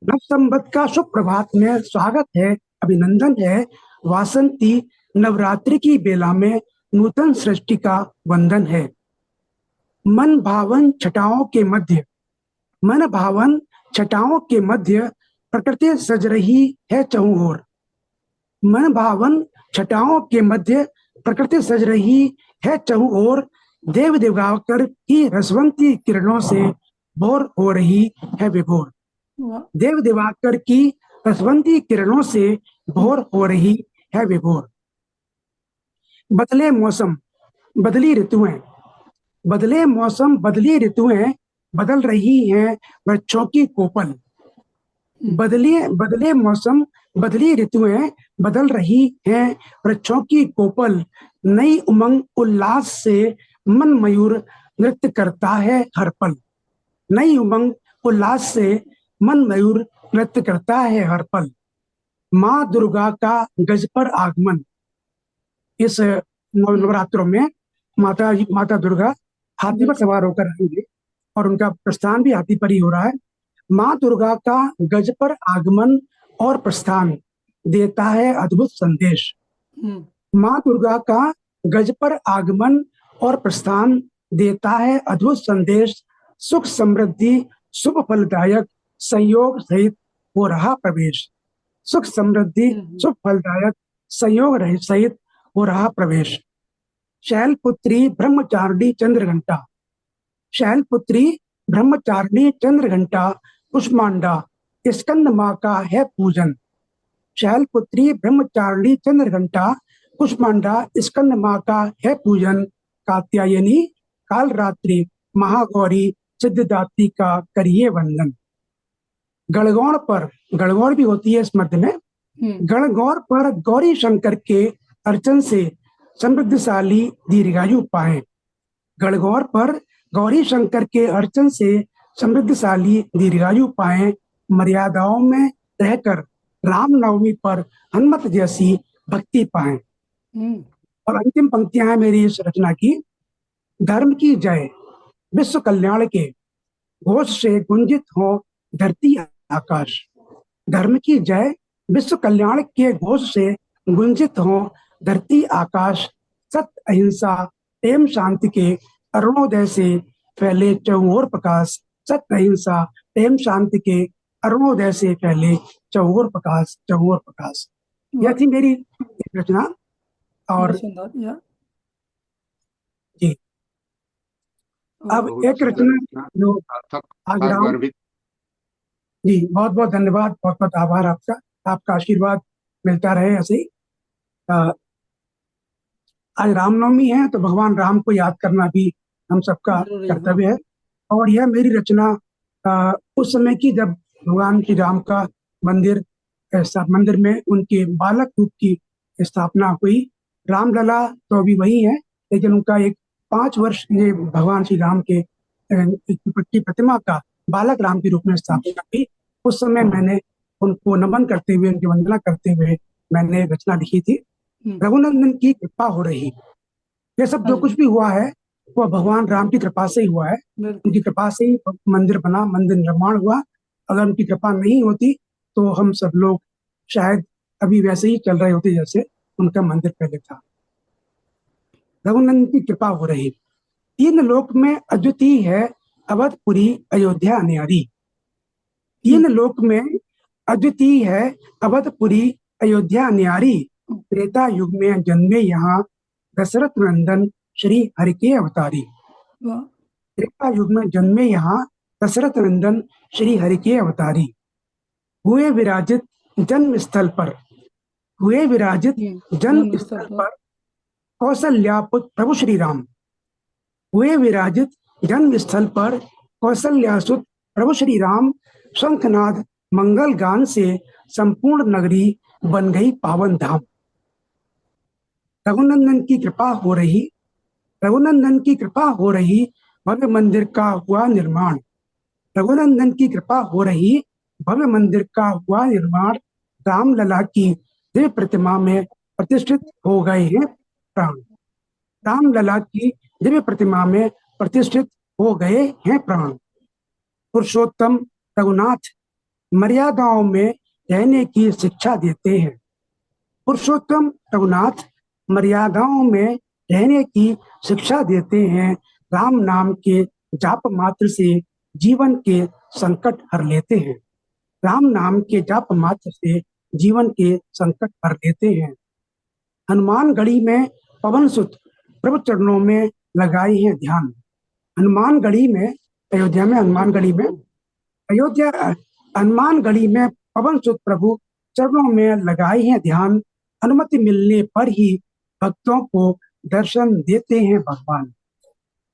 नव संवत का सुप्रभात में स्वागत है, अभिनंदन है। वासंती नवरात्रि की बेला में नूतन सृष्टि का वंदन है। मन भावन छटाओं के मध्य, मन भावन छटाओं के मध्य प्रकृति सज रही है चहुं ओर। मन भावन छटाओं के मध्य प्रकृति सज रही है चहुं ओर। देव दिवाकर की रसवंती किरणों से भोर हो रही है विभोर। वाह, देव दिवाकर की रसवंती किरणों से भोर हो रही है विभोर। बदले मौसम बदली ऋतुएं, बदले मौसम बदली ऋतुएं बदल रही हैं वृक्षों की कोपल। बदले बदले मौसम बदली ऋतुएं बदल रही हैं वृक्षों की कोपल। नई उमंग उल्लास से मन मयूर नृत्य करता है हर पल। नई उमंग उल्लास से मन मयूर नृत्य करता है हर पल। माँ दुर्गा का गज पर आगमन। इस नवरात्रों में माता दुर्गा हाथी पर सवार होकर आएंगे और उनका प्रस्थान भी हाथी पर ही हो रहा है। माँ दुर्गा का गज पर आगमन और प्रस्थान देता है अद्भुत संदेश। माँ दुर्गा का गज पर आगमन और प्रस्थान देता है अद्भुत संदेश। सुख समृद्धि शुभ फलदायक संयोग सहित हो रहा प्रवेश। सुख समृद्धि शुभ फलदायक संयोग सहित हो रहा प्रवेश। शैलपुत्री ब्रह्मचारिणी चंद्रघंटा, शैलपुत्री ब्रह्मचारिणी चंद्रघंटा कुष्मांडा स्कंद माँ का है पूजन। शैलपुत्री ब्रह्मचारिणी चंद्रघंटा कुष्मांडा स्कंद माँ का है पूजन। कात्यायनी कालरात्रि महागौरी सिद्धिदात्री का करिए वंदन। गणगौर पर, गणगौर भी होती है इस मध्य में, गणगौर पर गौरी शंकर के अर्चन से समृद्धशाली दीर्घायु पाए। गणगौर पर गौरी शंकर के अर्चन से समृद्धशाली दीर्घायु पाए। मर्यादाओं में रहकर रामनवमी पर हनुमत जैसी भक्ति पाए। और अंतिम पंक्तियां हैं मेरी इस रचना की। धर्म की जय विश्व कल्याण के घोष से गुंजित हो धरती आकाश। धर्म की जय विश्व कल्याण के घोष से गुंजित हो धरती आकाश। सत्य अहिंसा प्रेम शांति के अरुणोदय से फैले चहुओर प्रकाश। सत्य अहिंसा प्रेम शांति के अरुणोदय से फैले चहुओर प्रकाश, चहुओर प्रकाश। यह थी मेरी रचना। और जी अब एक रचना जो आज राम जी, बहुत बहुत धन्यवाद, बहुत बहुत आभार आपका। आपका आशीर्वाद मिलता रहे ऐसे ही। आज रामनवमी है तो भगवान राम को याद करना भी हम सबका कर्तव्य है। और यह मेरी रचना उस समय की जब भगवान श्री राम का मंदिर में उनके बालक रूप की स्थापना हुई। रामलला तो अभी वही है, लेकिन उनका एक 5 वर्ष ये भगवान श्री राम के की प्रतिमा का बालक राम के रूप में स्थापना हुई। उस समय मैंने उनको नमन करते हुए, उनकी वंदना करते हुए मैंने रचना लिखी थी। रघुनंदन की कृपा हो रही। ये सब जो कुछ भी हुआ है वो भगवान राम की कृपा से ही हुआ है। उनकी कृपा से ही मंदिर बना, मंदिर निर्माण हुआ। अगर उनकी कृपा नहीं होती तो हम सब लोग शायद अभी वैसे ही चल रहे होते जैसे उनका मंदिर पहले था। रघुनंदन की कृपा हो रही। 3 लोक में अद्वितीय है अवधपुरी अयोध्या न्यारी। 3 लोक में अद्वितीय है अवधपुरी अयोध्या न्यारी। त्रेता युग में जन्मे यहाँ दशरथ नंदन श्री हरि के अवतारी। त्रेता युग में जन्मे यहाँ दशरथ नंदन श्री हरि के अवतारी। हुए विराजित जन्म स्थल पर, हुए विराजित जन्म स्थल पर कौशल्यापुत्र प्रभु श्री राम। हुए विराजित जन्म स्थल पर कौशल्यासुत प्रभु श्री राम। शंखनाद मंगल गान से संपूर्ण नगरी बन गई पावन धाम। रघुनंदन की कृपा हो रही, रघुनंदन की कृपा हो रही, भव्य मंदिर का हुआ निर्माण। रघुनंदन की कृपा हो रही, भव्य मंदिर का हुआ निर्माण। रामलला की दिव्य प्रतिमा में प्रतिष्ठित हो गए हैं प्राण। रामलला की दिव्य प्रतिमा में प्रतिष्ठित हो गए हैं प्राण। पुरुषोत्तम रघुनाथ मर्यादाओं में रहने की शिक्षा देते हैं। पुरुषोत्तम रघुनाथ मर्यादाओं में रहने की शिक्षा देते हैं। राम नाम के जाप मात्र से जीवन के संकट हर लेते हैं। राम नाम के जाप मात्र से जीवन के संकट हर लेते हैं। हनुमानगढ़ी में पवन सुत प्रभु चरणों में लगाई है ध्यान। हनुमानगढ़ी में, अयोध्या में हनुमानगढ़ी में पवन सुत प्रभु चरणों में लगाई है ध्यान। अनुमति मिलने पर ही भक्तों को दर्शन देते हैं भगवान।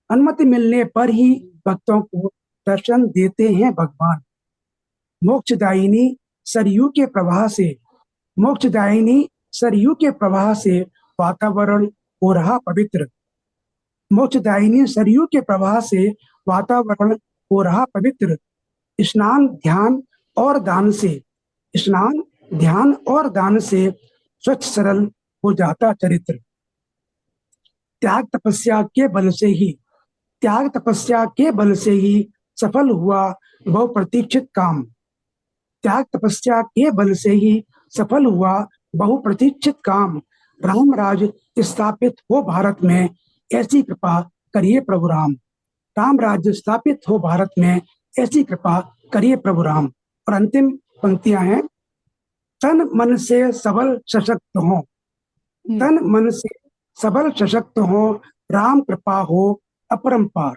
अनुमति मिलने पर ही भक्तों को दर्शन देते हैं भगवान। मोक्षदायिनी सरयू के प्रवाह से, मोक्षदायिनी सरयू के प्रवाह से वातावरण हो रहा पवित्र। मोक्षदायिनी सरयू के प्रवाह से वातावरण हो रहा पवित्र। स्नान ध्यान और दान से, स्नान ध्यान और दान से स्वच्छ सरल हो जाता चरित्र। त्याग तपस्या के बल से ही, त्याग तपस्या के बल से ही सफल हुआ बहुप्रतीक्षित काम। त्याग तपस्या के बल से ही सफल हुआ बहुप्रतीक्षित काम। राम राज स्थापित हो भारत में, ऐसी कृपा करिए प्रभु राम। राम राज्य स्थापित हो भारत में, ऐसी कृपा करिए प्रभु राम। और अंतिम पंक्तियां हैं, तन मन से सबल सशक्त हो, तन मन से सबल सशक्त हो, राम कृपा हो अपरंपार।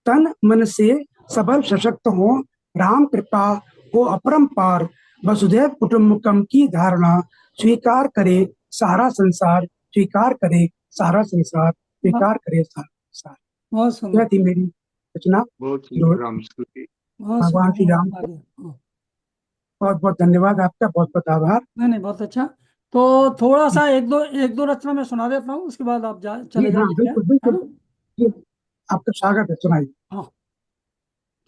तन मन से सबल सशक्त हो, राम कृपा हो अपरंपार। वसुधैव कुटुंबकम की धारणा स्वीकार करे सारा संसार, स्वीकार करे सारा संसार, स्वीकार करे सारा संसार। बहुत यह सुंदर, थी मेरी रचना। बहुत जो सुंदर राम स्तुति। बहुत भगवान सुंदर। श्री राम को आगे, हाँ। बहुत बहुत धन्यवाद, आपका बहुत बहुत आभार। नहीं नहीं, बहुत अच्छा। तो थोड़ा सा एक दो रचना मैं सुना देता हूँ, उसके बाद आप जी चले हाँ, जाइए, बिल्कुल है बिल्कुल ना। जी, आपका स्वागत है, सुनाइए। हाँ,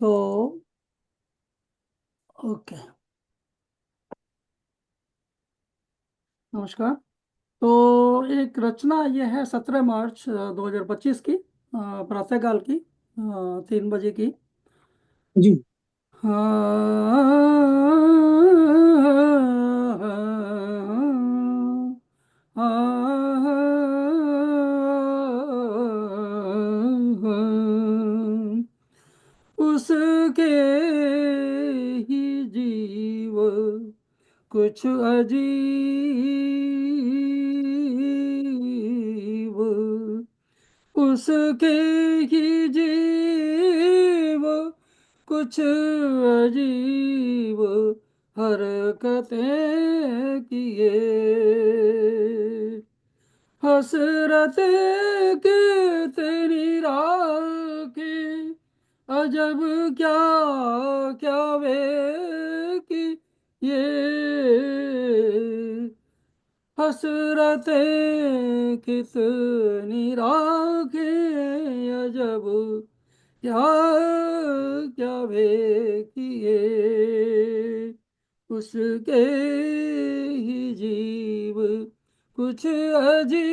तो ओके, नमस्कार। तो एक रचना ये है 17 मार्च 2025 की, प्रातःकाल की, 3 बजे की। जी उसके ही जीव कुछ अजीब, उसके ही जीव कुछ अजीब हरकतें किए। हसरत कितनी राखी, अजब क्या क्या वे कि ये। हसरतें कितनी राखें, अजब क्या क्या वे किए। उसके ही जीव कुछ अजीब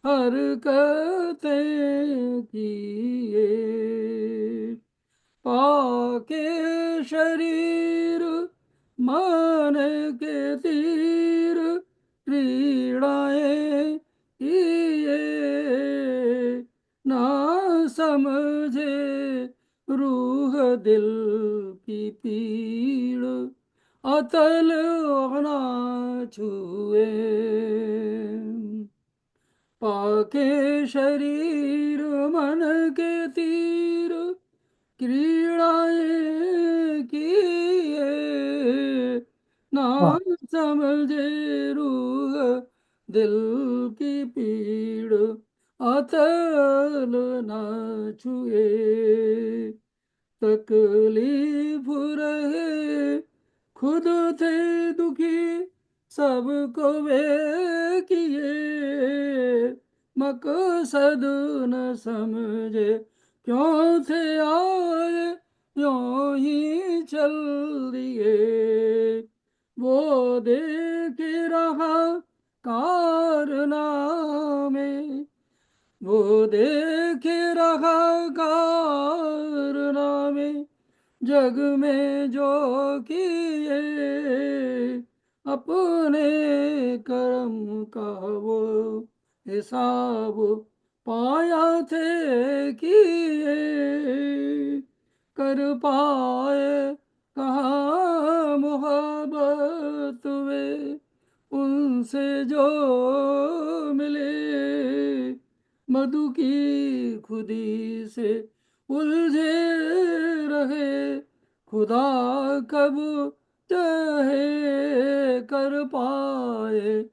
हरकतें किए। पाके शरीर मन के तीर क्रीड़ाएं किए। ना समझे रूह दिल की पीड़, अतल ना छुए। पाके शरीर मन के तीर क्रीड़ाएं किए। ना वाह समझे रूह दिल की पीड़, अतल ना छुए। तकलीफ रहे खुद थे दुखी, सबको वे किए। मकसद न समझे क्यों थे आए, यूं ही चल दिए। वो देख रहा कारनामे, वो देख रहा कारनामे, जग में जो किए अपने कर्म का वो हिसाब पाया थे किए, कर पाए कहाँ मोहब्बत वे उनसे जो मिले, मधु की खुदी से उलझे रहे, खुदा कब चाहे कर पाए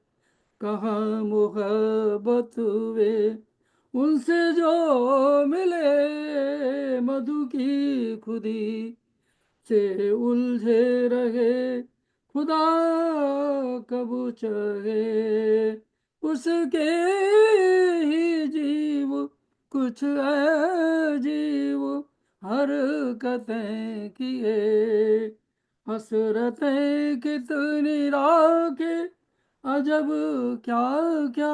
कहाँ मोहब्बत वे उनसे जो मिले, मधु की खुदी से उलझे रहे, खुदा कब चाहे उसके ही जीव कुछ अजीब हरकतें किए, हसरतें कितनी राखे अजब क्या क्या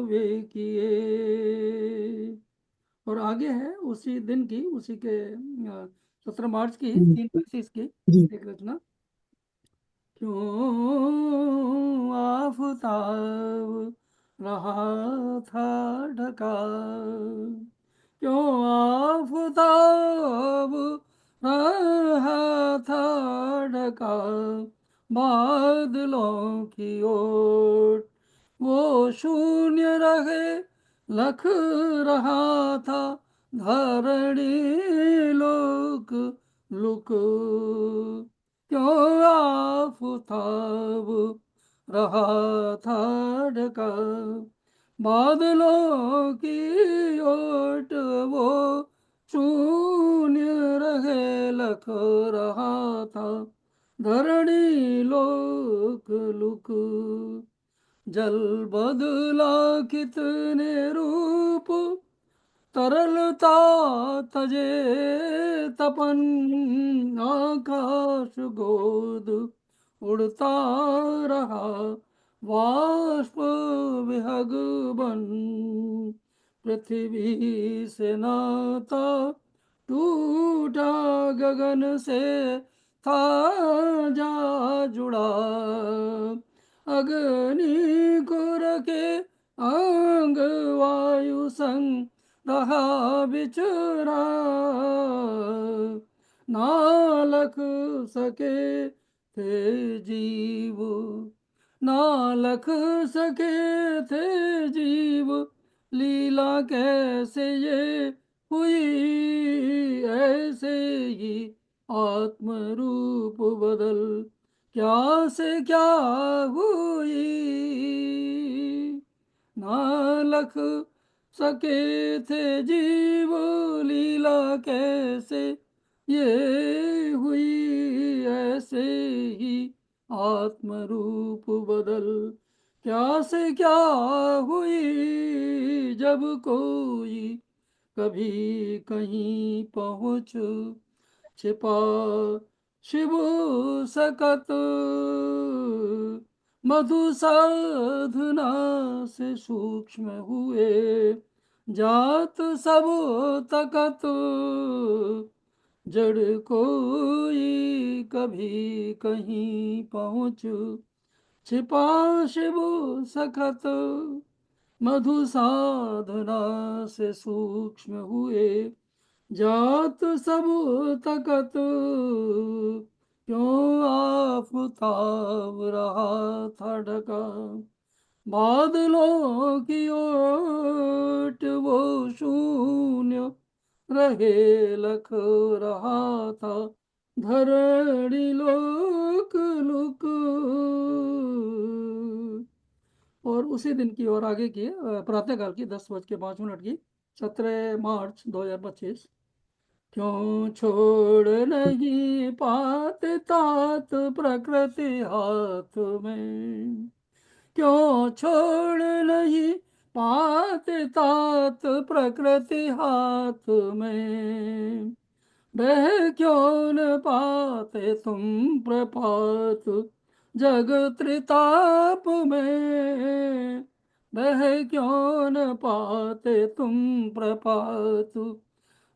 वे किए। और आगे है उसी दिन की, उसी के 17 मार्च की जी 3:35 की जी एक रचना। क्यों आफताब रहा था ढका, क्यों आफताब रहा था ढका, बादलों की ओर वो शून्य रहे, लख रहा था धरणी लोक लुक, क्यों आफताब रहा था ढका, बादलों की ओट वो शून्य रहे, लख रहा था धरणी लोक लुक, जल बदला कितने रूप, तरलता तजे तपन, आकाश गोद उड़ता रहा वाष्प विहग बन, पृथ्वी से नाता टूटा गगन से था जा जुड़ा, अग्नि को रखे अंग वायु संग रहा बिचरा, ना लख सके थे जीव, ना लख सके थे जीव, लीला कैसे ये हुई ऐसे ही आत्म रूप बदल क्या से क्या हुई, ना लख सके थे जीव, लीला कैसे ये हुई ऐसे ही आत्म रूप बदल क्या से क्या हुई, जब कोई कभी कहीं पहुँच छिपा शिव सकत, मधु साधना से सूक्ष्म हुए जात सब तकत, जड़ कोई कभी कहीं पहुँच छिपा शिव सखत, मधु साधना से सूक्ष्म हुए जात सब तकत, क्यों आफताब रहा था ढका, बादलों की ओट वो शून्य रहे, लख रहा था धरणी लोक लुक। और उसी दिन की और आगे की प्रातःकाल की 10:05 की 17 मार्च 2025। क्यों छोड़ नहीं पाते तात प्रकृति हाथ में, क्यों छोड़ नहीं पाते तात प्रकृति हाथ में, बह क्यों न पाते तुम प्रपात जग त्रिताप में, बह क्यों न पाते तुम प्रपात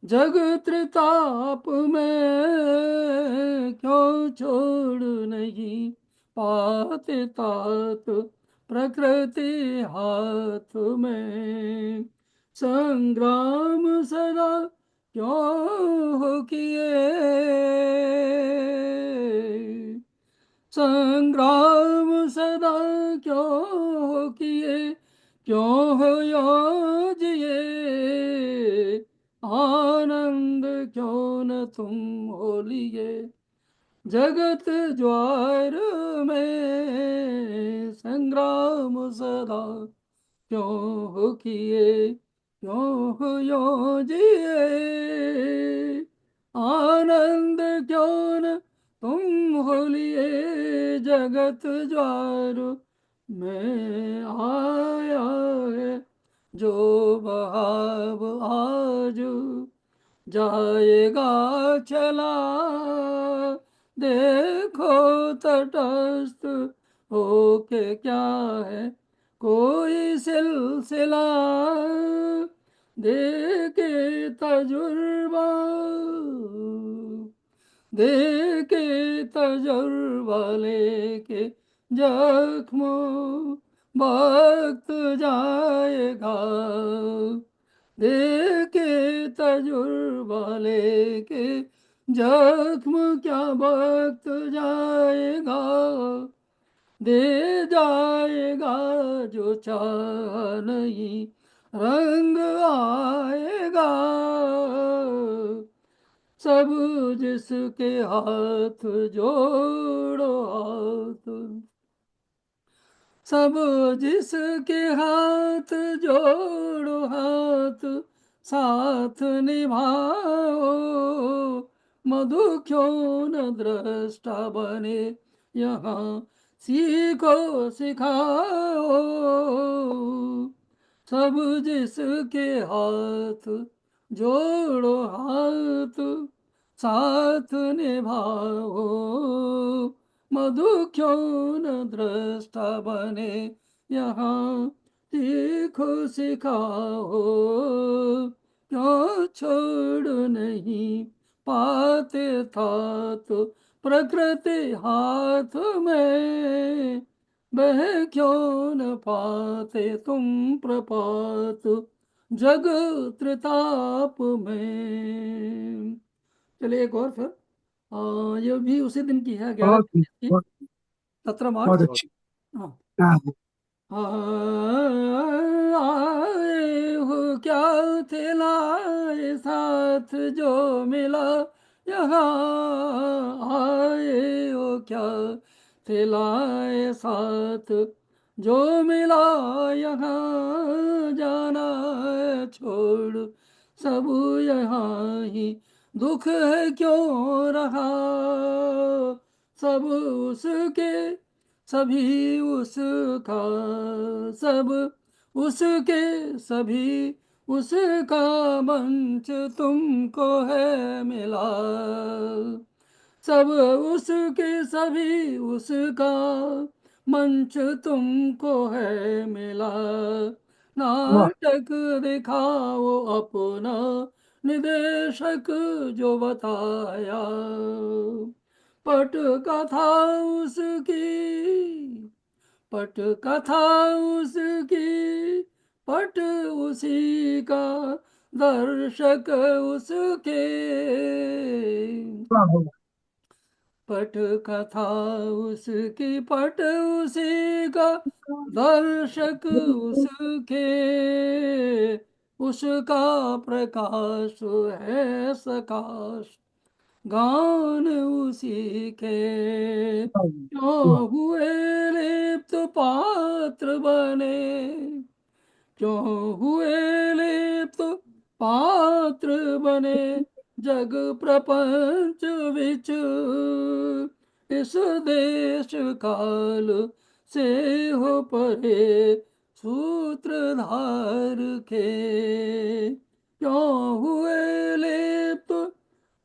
जग त्रिताप में क्यों छोड़ नहीं पाते तात, प्रकृति हाथ में संग्राम सदा क्यों हो किए, संग्राम सदा क्यों हो किए, क्यों हो यो जिए, आनंद क्यों न तुम हो लिए, जगत ज्वार में संग्राम सदा क्यों हो किए, क्यों हो यो जिए, आनंद क्यों न तुम हो लिए, जगत ज्वार में आया है जो बहाव आज जाएगा चला, देखो तटस्थ होके क्या है कोई सिलसिला, देखे तजुर्बा, देखे तजुर्बा लेके जख्म वक्त जाएगा, देखे तजुर्बा लेके जख्म क्या वक्त जाएगा, दे जाएगा जो चाह नहीं रंग आएगा, सब जिसके हाथ जोड़ो हाथ, सब जिसके हाथ जोड़ो हाथ, साथ निभाओ, मधु क्यों न दृष्टा बने यहाँ, सीखो सिखाओ, सब जिसके हाथ जोड़ो हाथ, साथ निभाओ, मधु क्यों न दृष्टा बने यहाँ, सीखो सिखाओ, क्यों छोड़ नहीं पाते था तो प्रकृति हाथ में, बह क्यों न पाते तुम प्रपात जग त्रिताप में। चलिए एक और फिर, ये भी उसी दिन की है, 11 बहुत की, बहुत 17 बहुत मार्च अच्छी। हाँ। हाँ आए हो क्या थे लाए साथ जो मिला यहाँ, आए हो क्या थे लाए साथ जो मिला यहाँ, जाना है छोड़ सब यहाँ ही, दुख है क्यों रहा, सब उसके सभी उसका, सब उसके सभी उसका मंच तुमको है मिला, सब उसके सभी उसका मंच तुमको है मिला, वाह नाटक दिखाओ अपना निदेशक जो बताया, पट कथा उसकी, पट कथा उसकी, पट उसी का, दर्शक उसके, वाह वाह, पट कथा उसकी, पट उसी का, दर्शक उसके, उसका प्रकाश है सकाश, गान उसी के, वाह क्यों हुए लिप्त पात्र बने, क्यों हुए लिप्त पात्र बने, जग प्रपंच विच इस देश काल से हो परे सूत्रधार के, क्यों हुए लिप्त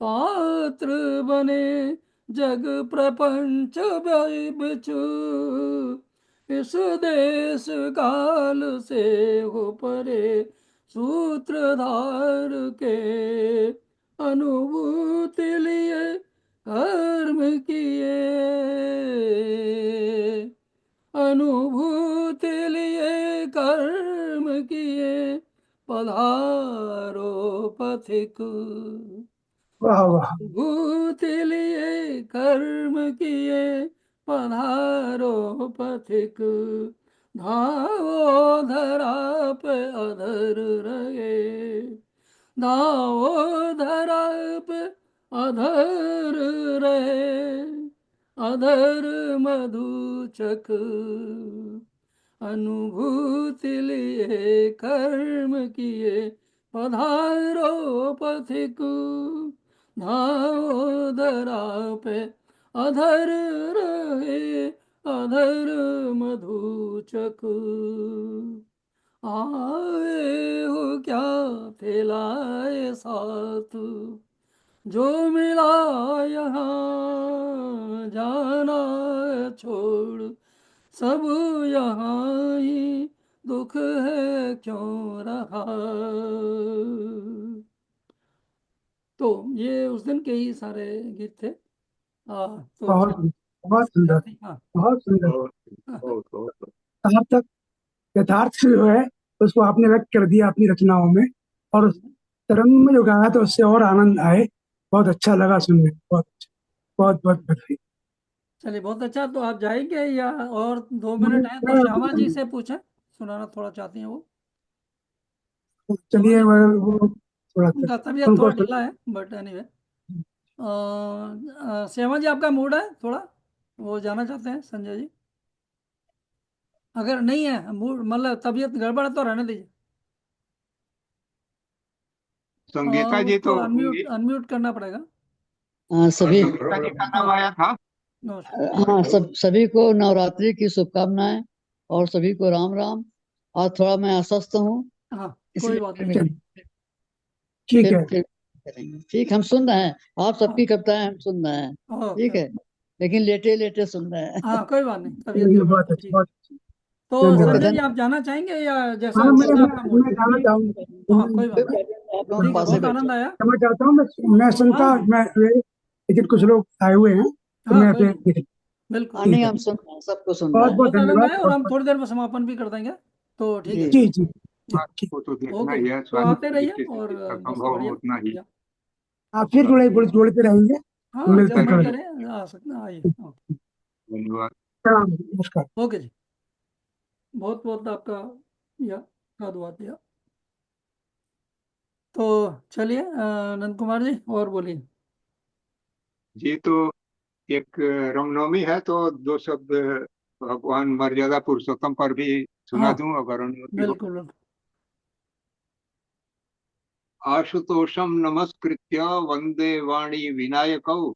पात्र बने, जग प्रपंच बिच इस देश काल से हो परे सूत्रधार के अनुभूति लिए कर्म किए, अनुभूति लिए कर्म किए, पधारो पथिक। वाह वाह। भूति लिए कर्म किए, पधारो पथिक। धावो धरा पे अधर रहे, धावो धरा पे अधर रहे, अधर मधुचक। अनुभूति लिए कर्म किए, पधारो पथिक। धावो धरा पे अधर रहे, अधर मधुचक। आए हो क्या फैलाए साथ, जो मिला यहाँ जाना छोड़। सब यहाँ ही दुख है क्यों रहा। तो ये उस दिन के ही सारे गीत थे। तो बहुत बहुत सुंदर, हाँ बहुत सुंदर। बहुत बहुत बहुत सार्थक यथार्थ जो है उसको आपने व्यक्त कर दिया अपनी रचनाओं में, और तरंग में जो गाया तो उससे और आनंद आए। बहुत अच्छा लगा सुनने, बहुत अच्छा, बहुत बहुत बधाई। चलिए बहुत अच्छा। तो आप जाएंगे या और 2 मिनट है तो श्यामा जी से पूछें, सुनाना थोड़ा चाहती हैं वो। श्यामा चलिए जी, वो थोड़ा सा उनका तबीयत उनको थोड़ा ढीला है, बट एनीवे। श्यामा जी, आपका मूड है थोड़ा, वो जाना चाहते हैं संजय जी। अगर नहीं है मूड, मतलब तबीयत गड़बड़ है, तो रहने दीजिए। संगीता जी उसको तो अनम्यूट अनम्यूट करना पड़ेगा। सभी संगीता जी का नाम आया था। नमस्कार। हाँ, सभी को नवरात्रि की शुभकामनाएं, और सभी को राम राम। और थोड़ा मैं अस्वस्थ हूँ, हाँ कोई इसलिए बात फिर नहीं। चलिए, ठीक है। फिर करेंगे। ठीक, हम सुन रहे हैं, आप हाँ सबकी कविताएं हम सुन रहे हैं। ओके ठीक है, ओके। लेकिन लेटे लेटे सुन रहे हैं। हाँ कोई बात नहीं, तबीयत चलिए, गड़बड़ है बहुत तो अच्छा, ठीक है। बहुत अच्छा। तो ओके, धन्यवाद। संजय जी, आप धन्यवाद। जाना चाहेंगे या जैसा हाँ, जैसा आपका मूड। मैं जाना चाहूंगा। हाँ कोई बात कोई नहीं। प्रॉब्लम नहीं, आप लोग ठीक है, पास में बहुत बैठे। आनंद आया। मैं चाहता हूँ, मैं सुनता, हाँ लेकिन कुछ लोग आए हुए हैं तो हाँ मैं कोई फिर नहीं, ठीक बिल्कुल हाँ बिल्कुल। नहीं, है। हम सुन रहे हैं, सबको सुन रहे बहुत हैं। बहुत बहुत आनंद धन्यवाद, आया, और बहुत हम बहुत। थोड़ी देर में समापन भी कर देंगे। तो ठीक है। जी। जी जी जी, बात ठीक। को तो देखना ओके जी, ही है, तो आते स्वास्थ्य रहिए दृष्टि से और जितना बस संभव हो बढ़िया। उतना ही। या आप फिर जुड़ते रहेंगे, तो हाँ, जब मिलते मन हैं। करे आ सकते हैं, आइए। धन्यवाद। प्रणाम, नमस्कार। ओके जी, बहुत बहुत आपका या साधुवाद दिया। तो चलिए नंद कुमार जी, और बोलिए। जी, तो एक रामनवमी है, तो 2 शब्द भगवान मर्यादा पुरुषोत्तम पर भी सुना हाँ दूं अगर अनुमति हो। बिल्कुल बिल्कुल। आशुतोषम नमस्कृत्य वंदे वाणी विनायकौ,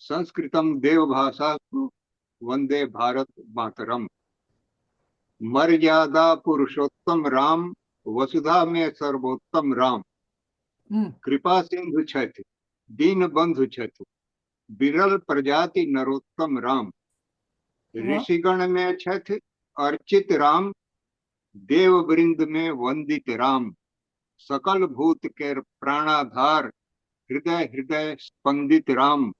संस्कृतम देव भाषा वंदे भारत मातरम। मर्यादा पुरुषोत्तम राम, वसुधा में सर्वोत्तम राम। हम्म। कृपा सिंधु छथि, दीन बंधु छथि, विरल प्रजाति नरोत्तम राम। वाह। ऋषिगण में छथि अर्चित राम, देव वृंद में वंदित राम। सकल भूत के प्राणाधार, हृदय हृदय स्पंदित राम।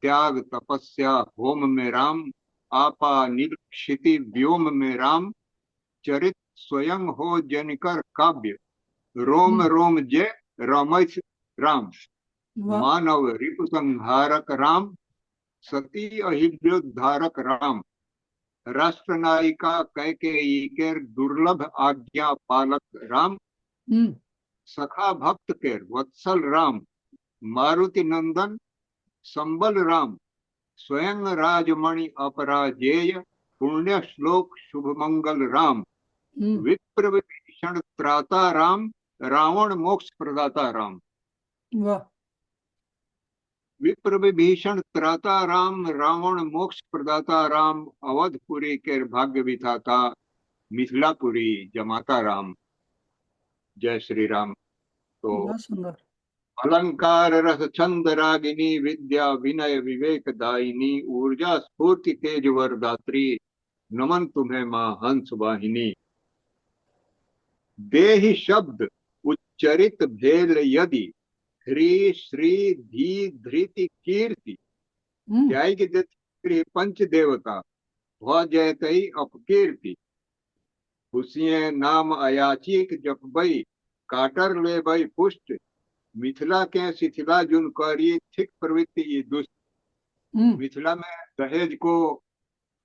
त्याग तपस्या होम में राम, आपा नील क्षिति व्योम में राम। चरित स्वयं हो जनिकर काव्य, रोम रोम जय रमैस राम। वाह। मानव रिपु संहारक राम, सती अहिल्योद्धारक राम। राष्ट्र नायिका कैकेयी के दुर्लभ आज्ञा पालक राम। हम्म। सखा भक्त के वत्सल राम, मारुति नंदन संबल राम। स्वयं राजमणि अपराजेय, पुण्य श्लोक शुभ मंगल राम। हम्म। विप्र विभीषण त्राता राम, रावण मोक्ष प्रदाता राम। वाह। विप्र विभीषण त्राता राम, रावण मोक्ष प्रदाता राम। अवधपुरी के भाग्य विधाता, मिथिलापुरी जमाता राम। जय श्री राम। तो बहुत सुंदर। अलंकार रस छंद रागिनी, विद्या विनय विवेक दायिनी। ऊर्जा स्फूर्ति तेज वरदात्री, नमन तुम्हें माँ हंस वाहिनी। देहि शब्द उच्चरित भेल यदि, ह्री श्री धी धृति कीर्ति, हम्म त्याग पंच देवता भ जयतई अपकीर्ति। खुशिये नाम अयाचिक जपबई, काटर लेबई पुष्ट, मिथिला के शिथिला जुन करी थिक प्रवृत्ति ये दुष्ट। हम्म मिथिला में दहेज को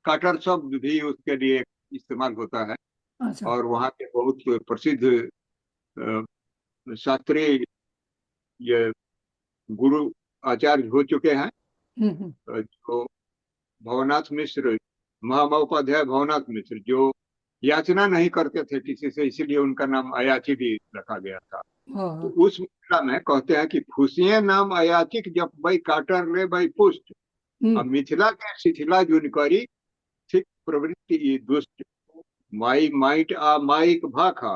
काटर शब्द भी उसके लिए इस्तेमाल होता है। अच्छा। और वहाँ के बहुत प्रसिद्ध अ, शास्त्रीय ये गुरु आचार्य हो चुके हैं, हम्म जो भवनाथ मिश्र, महामहोपाध्याय भवनाथ मिश्र, जो याचना नहीं करते थे किसी से, इसीलिए उनका नाम अयाची भी रखा गया था। हाँ तो हाँ। उस मिथिला में कहते हैं कि फुसिये नाम अयाचिक जप बई काटर ले बई पुष्ट, अब मिथिला के शिथिला जुन करी थिक प्रवृत्ति ई दुष्ट। माई माइट आ माइक भाखा,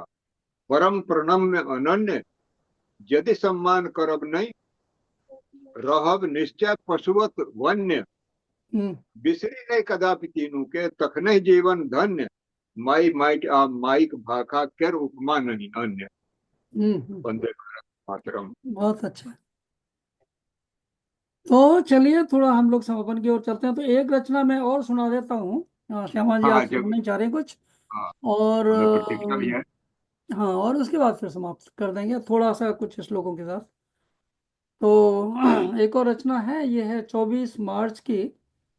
परम प्रणम्य अनन्य, यदि सम्मान करब नहीं, रहब निश्चय पशुवत वन्य। बिसरी नहीं कदापि तीनों के, तखने जीवन धन्य, माई माइट आ माइक भाखा कर उपमा नहीं अन्य। वंदे मातरम। बहुत अच्छा। तो चलिए थोड़ा हम लोग समापन की ओर चलते हैं। तो एक रचना मैं और सुना देता हूँ। श्यामा जी, आप हाँ जब, सुनना चाह रहे हैं कुछ? हाँ और हमें प्रतीक्षा भी है। हाँ, और उसके बाद फिर समाप्त कर देंगे थोड़ा सा कुछ श्लोकों के साथ। तो एक और रचना है, ये है 24 मार्च की,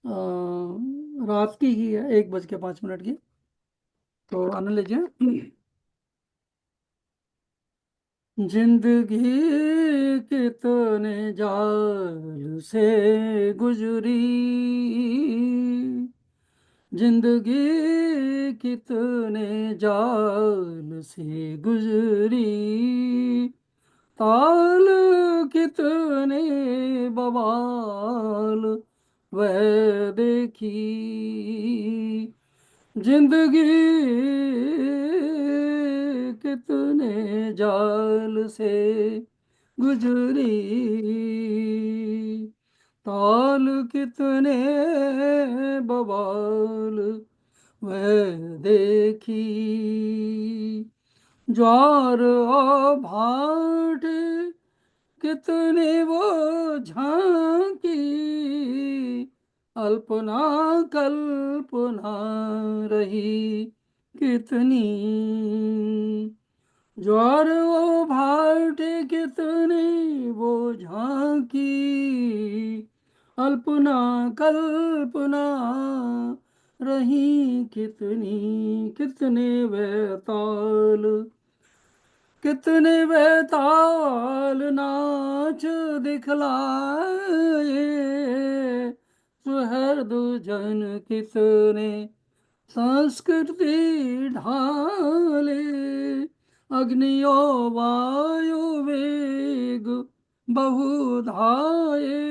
रात की ही है, 1:05 की। तो आने लीजिए। जिंदगी कितने जाल से गुजरी, जिंदगी कितने जाल से गुजरी, ताल कितने बवाल वह देखी, जिंदगी कितने जाल से गुजरी, ताल कितने बवाल वह देखी, ज्वार और भाट कितने वो झांकी, अल्पना कल्पना रही कितनी, ज्वार वो भाट कितने वो झांकी, अल्पना कल्पना रही कितनी, कितने बेताल, कितने बेताल नाच दिखलाए, सुहृद जन कितने संस्कृति ढाले, अग्नियो वायु वेग बहुधाये,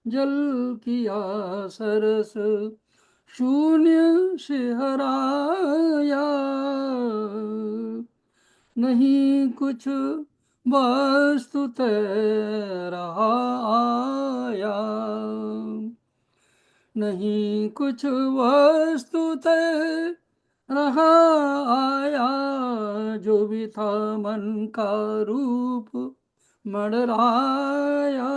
जल किया सरस शून्य सिहराया, नहीं कुछ वस्तु रहा आया, नहीं कुछ वस्तु रहा आया, जो भी था मन का रूप मडराया,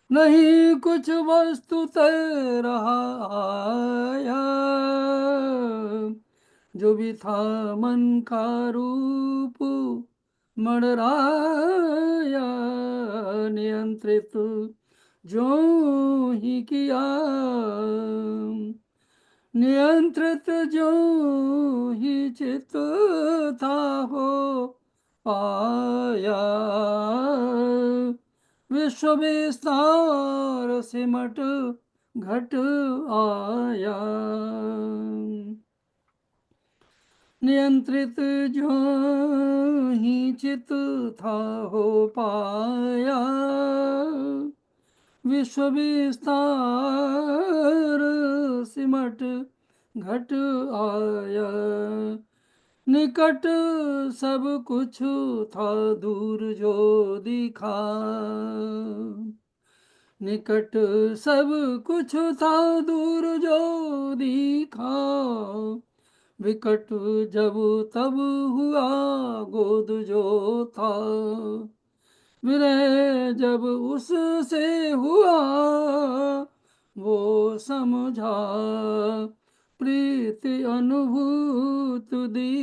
नहीं कुछ वस्तु रहा आया, जो भी था मन का रूप मडराया, नियंत्रित जो ही किया, नियंत्रित जो ही चित था हो पाया, विश्व विस्तार सिमट घट आया, नियंत्रित जो ही चित था हो पाया, विश्व विस्तार सिमट घट आया, निकट सब कुछ था दूर जो दिखा, निकट सब कुछ था दूर जो दिखा, विकट जब तब हुआ गोद जो था, विरह जब उससे हुआ वो समझा, प्रीति अनुभूत दी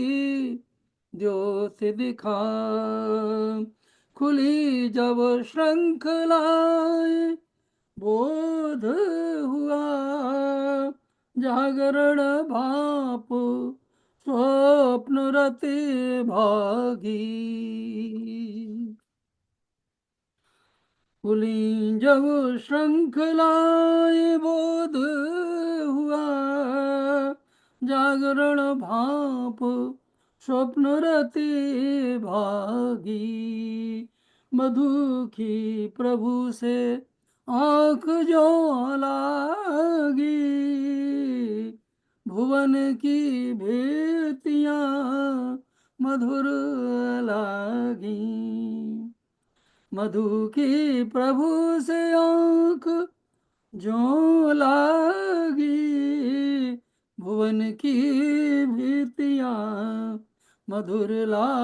ज्योति दिखा, खुली जब श्रृंखलाएं बोध हुआ, जागरण भाप स्वप्न रति भागी, खुली जब श्रृंखलाएं बोध हुआ, जागरण भाप स्वप्न रति भागी, मधु की प्रभु से आँख जो लागी, भुवन की भेतियाँ मधुर लागी, मधु की प्रभु से आँख जो लागी, भुवन की भीतियाँ मधुर लागी,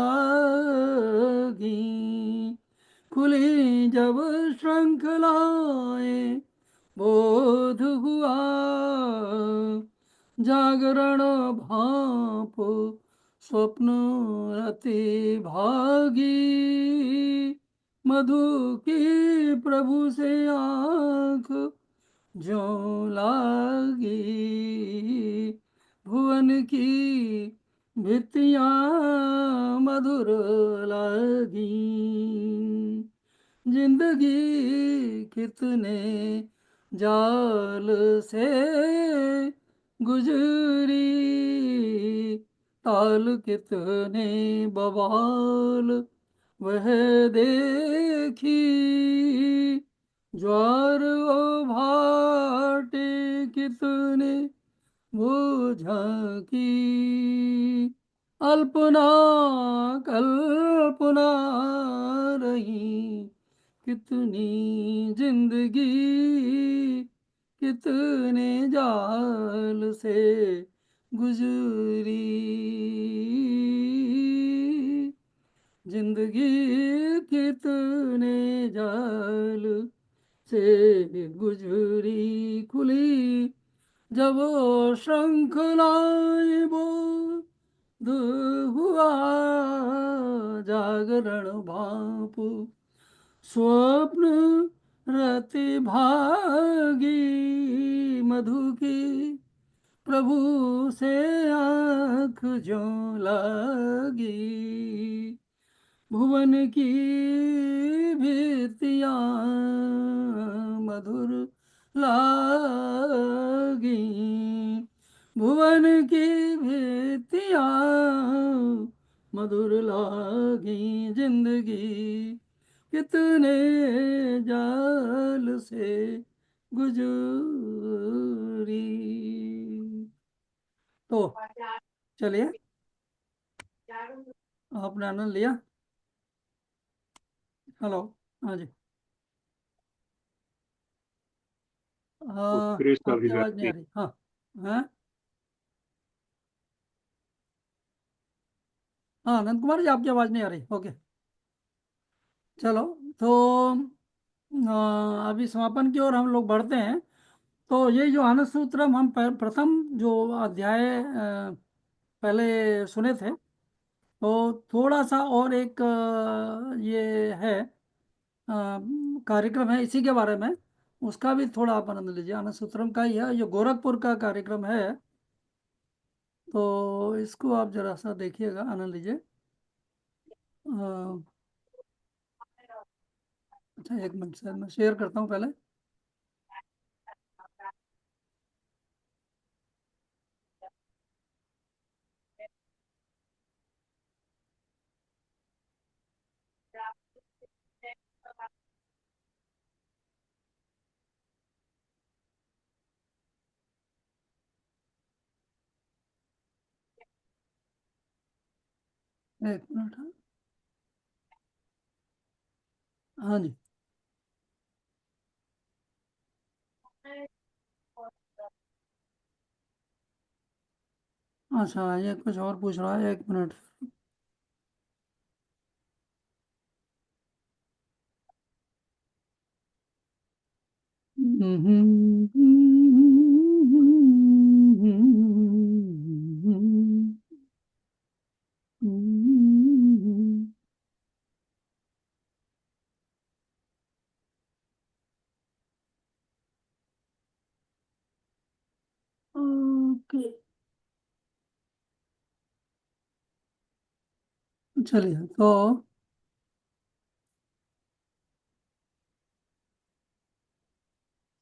खुली जब श्रृंखलाएं बोध हुआ, जागरण भाप स्वप्न रति भागी, मधु की प्रभु से आँख जो लागी, भुवन की भित्तियाँ मधुर लागी, जिंदगी कितने जाल से गुजरी, ताल कितने बवाल वह देखी, ज्वार ओ भाटे कितने बुझा की, अल्पना कल्पना रही कितनी जिंदगी, कितने जाल से गुजरी, जिंदगी कितने जाल से गुजरी, खुली जब वो श्रृंखलाएं बोध हुआ, जागरण भाप स्वप्न रति भागी, मधु की प्रभु से आँख जो लागी, भुवन की भित्तियाँ मधुर लागी, भुवन की भित्तियाँ मधुर लागी, जिंदगी कितने जाल से गुजरी। तो चलिए, आपने आनंद लिया। हेलो, हाँ जी, हाँ उत्कृष्ट आपकी आवाज़ नहीं अभिव्यक्ति। आ रही। हाँ हाँ हाँ, आनंद कुमार जी आपकी आवाज़ नहीं आ रही। ओके, चलो, तो अभी समापन की ओर हम लोग बढ़ते हैं। तो ये जो आनंद सूत्रम हम प्रथम जो अध्याय पहले सुने थे, तो थोड़ा सा और एक ये है कार्यक्रम है इसी के बारे में, उसका भी थोड़ा आप आनंद लीजिए। आनंद सूत्रम का ही है, जो गोरखपुर का कार्यक्रम है, तो इसको आप जरा सा देखिएगा, आनंद लीजिए। अच्छा, एक मिनट सर, मैं शेयर करता हूँ पहले। एक मिनट, हाँ जी। अच्छा, ये कुछ और पूछ रहा है, 1 मिनट। ओके, चलिए तो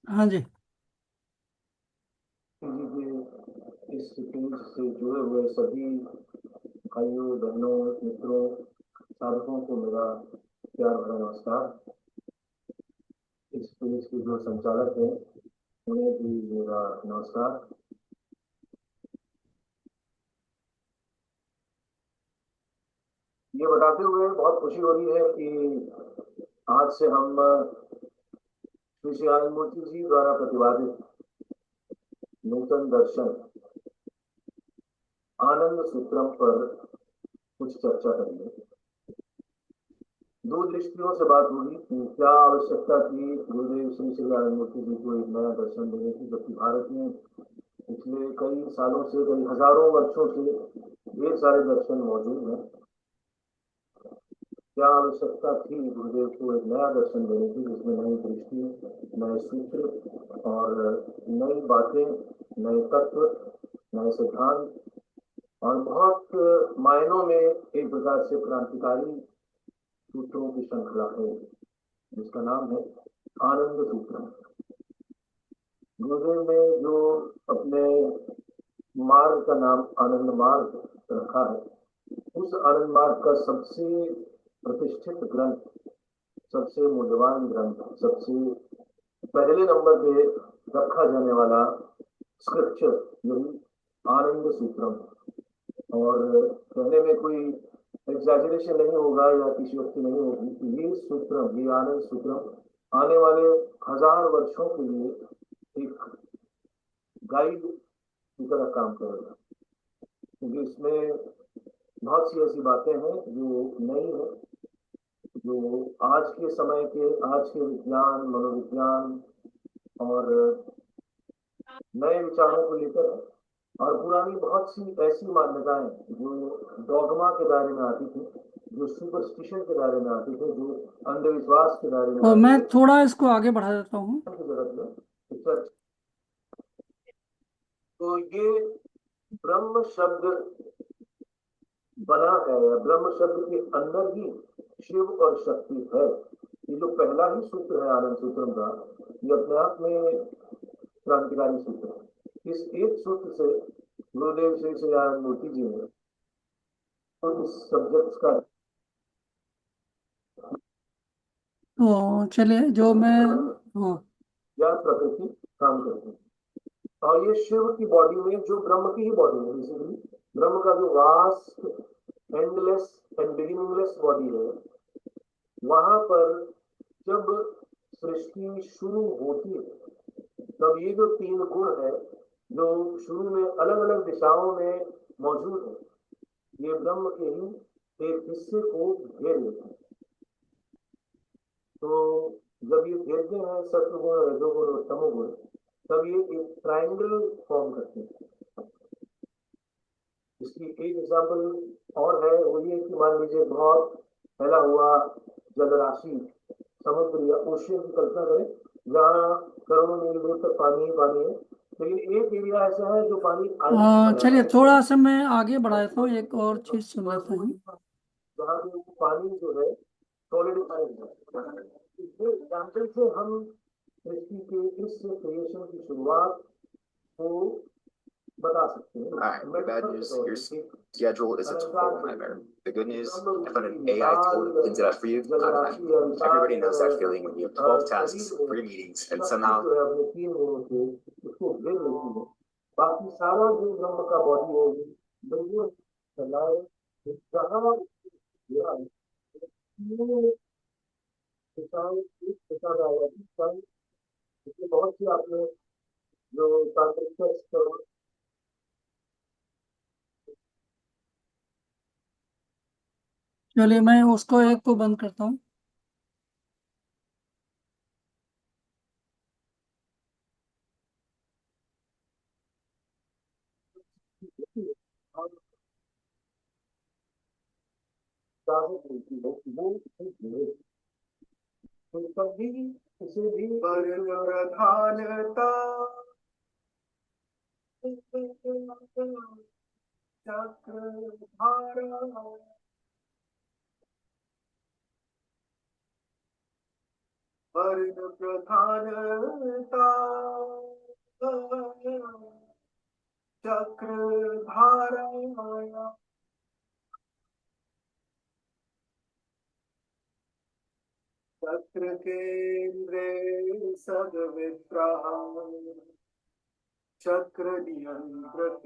हाँ जी। जी, इस टीम से जुड़े हुए सभी भाइयों बहनों मित्रों साधकों को मेरा प्यार भरा नमस्कार। इस पेज के जो संचालक हैं उन्हें भी मेरा नमस्कार। ये बताते हुए बहुत खुशी हो रही है कि आज से हम श्री श्री आनंद मूर्ति जी द्वारा प्रतिपादित नूतन दर्शन आनंद सूत्रम पर कुछ चर्चा करेंगे। दो दृष्टियों से बात हुई कि क्या आवश्यकता थी गुरुदेव श्री श्री आनंद मूर्ति जी को एक नया दर्शन देने की, जबकि भारत में पिछले कई सालों से, कई हजारों वर्षों से ढेर सारे दर्शन मौजूद हैं। क्या आवश्यकता थी गुरुदेव को एक नया दर्शन देने की, जिसमें नई दृष्टि, नए सूत्र और नई बातें, नए तत्व, नए सिद्धांत और बहुत मायनों में एक प्रकार से क्रांतिकारी सूत्रों की श्रृंखला है, जिसका नाम है आनंद सूत्र। गुरुदेव ने जो अपने मार्ग का नाम आनंद मार्ग रखा है, उस आनंद मार्ग का सबसे प्रतिष्ठित ग्रंथ, सबसे मूल्यवान ग्रंथ, सबसे पहले नंबर पे रखा जाने वाला स्क्रिप्चर यही आनंद सूत्रम। और कहने में कोई एग्जैजरेशन नहीं होगा या किसी वक्त नहीं होगी कि ये सूत्रम, ये आनंद सूत्रम आने वाले 1000 वर्षों के लिए एक गाइड की तरह काम करेगा, क्योंकि इसमें बहुत सी ऐसी बातें हैं जो नई है, जो आज के समय के, आज के विज्ञान, मनोविज्ञान और नए विचारों को लेकर है। और पुरानी बहुत सी ऐसी मान्यताएं जो डॉगमा के दायरे में आती थी, जो सुपरस्टिशन के दायरे में आती थी, जो अंधविश्वास के दायरे में तो आती मैं थी, थोड़ा इसको आगे बढ़ा देता हूँ। की जरूरत में चर्च। तो ये ब्रह्म शब्द बना है, या ब्रह्म शब्द के अंदर ही शिव और शक्ति है। ये जो पहला ही सूत्र है आनंद सूत्रम का, ये अपने आप में क्रांतिकारी सूत्र है। इस एक सूत्र से गुरुदेव श्री श्री आनंद मूर्ति जी ने तो इस सब्जेक्ट का तो चलिए, जो मैं हाँ या प्रकृति काम करती है। और ये शिव की बॉडी में, जो ब्रह्म की ही बॉडी है, बेसिकली ब्रह्म का जो vast endless and beginningless body है, वहां पर जब सृष्टि शुरू होती है, तब ये जो 3 गुण है जो शुरू में अलग अलग दिशाओं में मौजूद है, ये ब्रह्म के ही एक हिस्से को घेर लेते हैं। तो जब ये घेरते हैं सत्वगुण, रजोगुण और तमोगुण, तब ये एक ट्रायंगल फॉर्म करते हैं। इसकी एक एग्जाम्पल और है, वो ये कि मान लीजिए बहुत फैला हुआ जलराशि, समुद्र या ओशियन की कल्पना करें, जहाँ करोड़ों मील दूर तक पानी ही पानी है, लेकिन एक एरिया ऐसा है जो पानी चलिए थोड़ा सा मैं आगे बढ़ा देता हूँ, एक और चीज सुन लेते हैं। जहाँ पे वो पानी जो है सॉलिडिफाइड है। इस एग्जाम्पल से हम सृष्टि के इस क्रिएशन की शुरुआत को बता सकते हैं। Alright, the bad news, your schedule is a total nightmare. The good news, I found an AI tool that cleans it up for you. Everybody knows that feeling when you have 12 tasks, 3 meetings, and somehow बाकी सारा जो ब्रह्म का बॉडी है, बिल्कुल चलाए जहाँ बहुत सी आपने जो तांत्रिक चलिए मैं उसको एक को बंद करता हूँ। प्रधानता चक्रधारा वर्ण प्रधानता चक्रधारा चक्र केंद्रे सद्विप्रः चक्र नियंत्रक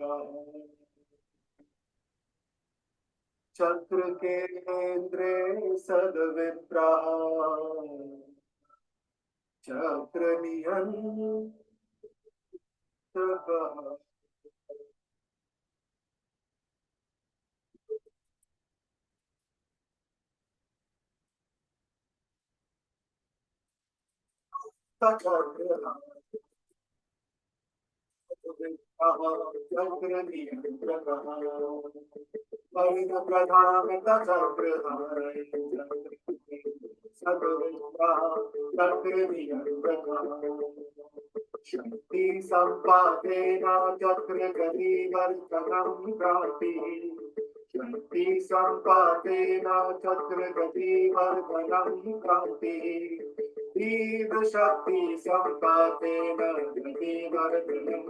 चक्र केंद्रे सद्विप्रः चक्र नियंत्रक चक्र नियंत्रक वर्ण प्रधानता चक्रधारी चक्र नियंत्रक शक्ति संपादेन चक्र गति वर्तनं क्रांति शक्ति संपादेन चक्र गति वर्तनं क्रांति तीव्र शक्ति संपादेन गति वर्तनं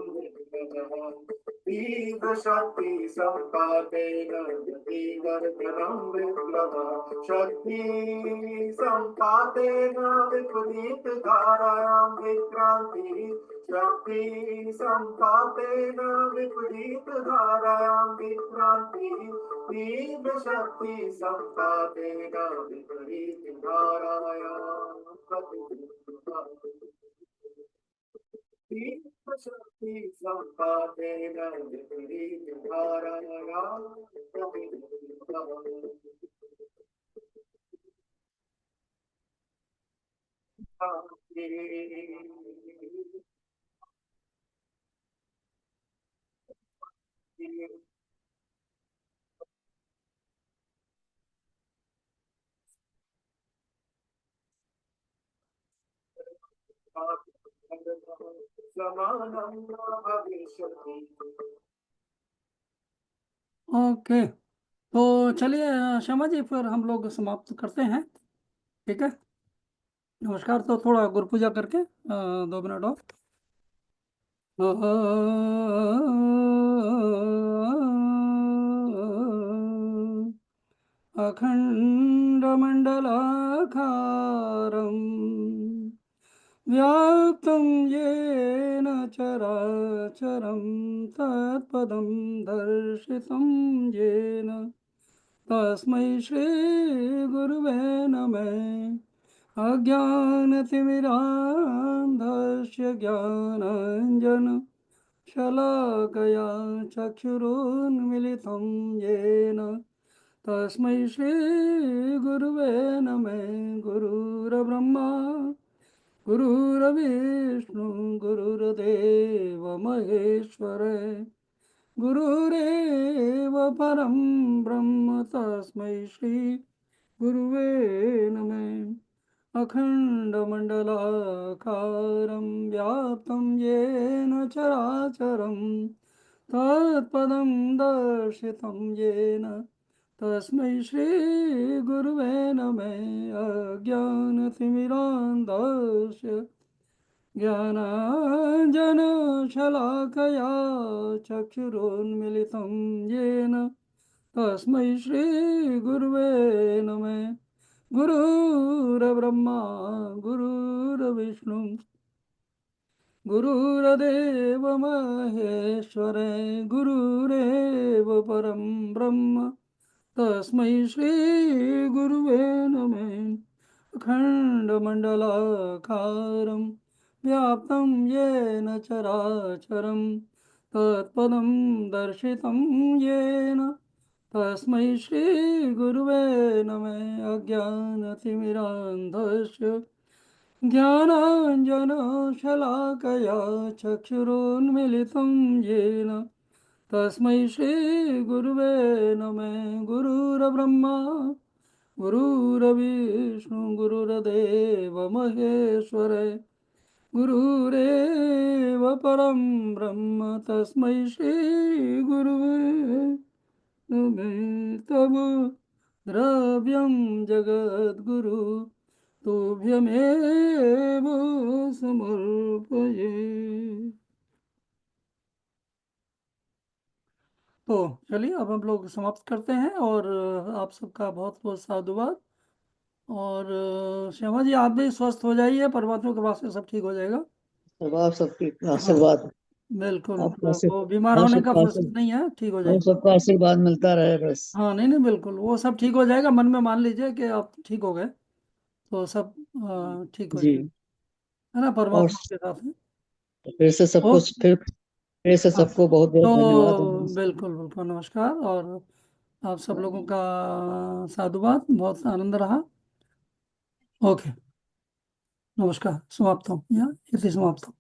तीव्र शक्ति संपादेन गति वर्तनं विप्लवः शक्ति संपादेन विपरीत धारायां विक्रांति शक्ति संपादेन विपरीत धारायां विक्रांति तीव्र शक्ति संपादेन विपरीत धारायां तीव्र शक्ति संपादेन विपरीत धारायां समानं न भविष्यति। ओके, तो चलिए शर्मा जी फिर हम लोग समाप्त करते हैं। ठीक है, नमस्कार। तो थोड़ा गुरु पूजा करके 2 मिनट और। अखण्डमण्डलाकारम् व्याप्तं येन चराचरं तत्पदं दर्शितं येन तस्मै श्रीगुरुवे नमः। अज्ञानतिमिरान्धस्य ज्ञानाञ्जन शलाकया चक्षुरुन्मिलितं येन तस्मै श्रीगुरुवे नमः। गुरुर्ब्रह्मा गुरुर्विष्णु गुरुर्देव महेश्वर गुरुरेव परं ब्रह्म तस्मै श्री गुरुवे नमः। अखण्डमण्डलाकारं व्याप्तं येन चराचरं तत्पदं दर्शितं येन तस्मै श्रीगुरुवे नमः। अज्ञानतिमिरान्धस्य ज्ञानाञ्जनशलाकया चक्षुरुन्मिलितं येन तस्मै श्रीगुरुवे नमः। गुरुर्ब्रह्मा गुरुर्विष्णु गुरुर्देव महेश्वर गुरुरेव परं ब्रह्म तस्मै श्रीगुरुवे नमः। अखण्डमण्डलाकारं व्याप्तं येन चराचरं तत्पदं दर्शितं येन तस्मै श्रीगुरुवे नमः। अज्ञानतिमिरान्धस्य ज्ञानाञ्जनशलाकया चक्षुरुन्मिलितं येन तस्मै श्रीगुरुवे नमः। गुरुर्ब्रह्मा गुरुर्विष्णु गुरुर्देव महेश्वर गुरुरेव परं ब्रह्म तस्मै श्रीगुरुवे नमः। तव द्रव्यं जगद्गुरु तुभ्यमेव समर्पये। तो चलिए अब हम लोग समाप्त करते हैं, और आप सबका बहुत बहुत साधुवाद। और श्यामा जी, आप भी स्वस्थ हो जाइए, परमात्मा के वास्ते सब ठीक हो जाएगा। सब आप सबके हाँ आशीर्वाद, बिल्कुल, आपका वो बीमार हम होने का सबका फुर्सत नहीं है, ठीक हो हम जाएगा। सबका आशीर्वाद मिलता रहे बस। हाँ नहीं नहीं बिल्कुल, वो सब ठीक हो जाएगा। मन में मान लीजिए कि आप ठीक हो गए तो सब ठीक हो जी। जाएगा, है ना, और परमात्मा के साथ है। फिर से सबको ओके। फिर से हाँ सबको बहुत बहुत धन्यवाद। तो बिल्कुल बिल्कुल नमस्कार, और आप सब लोगों का साधुवाद, बहुत आनंद रहा। ओके, नमस्कार, समाप्त हूँ, या इति समाप्त हूँ।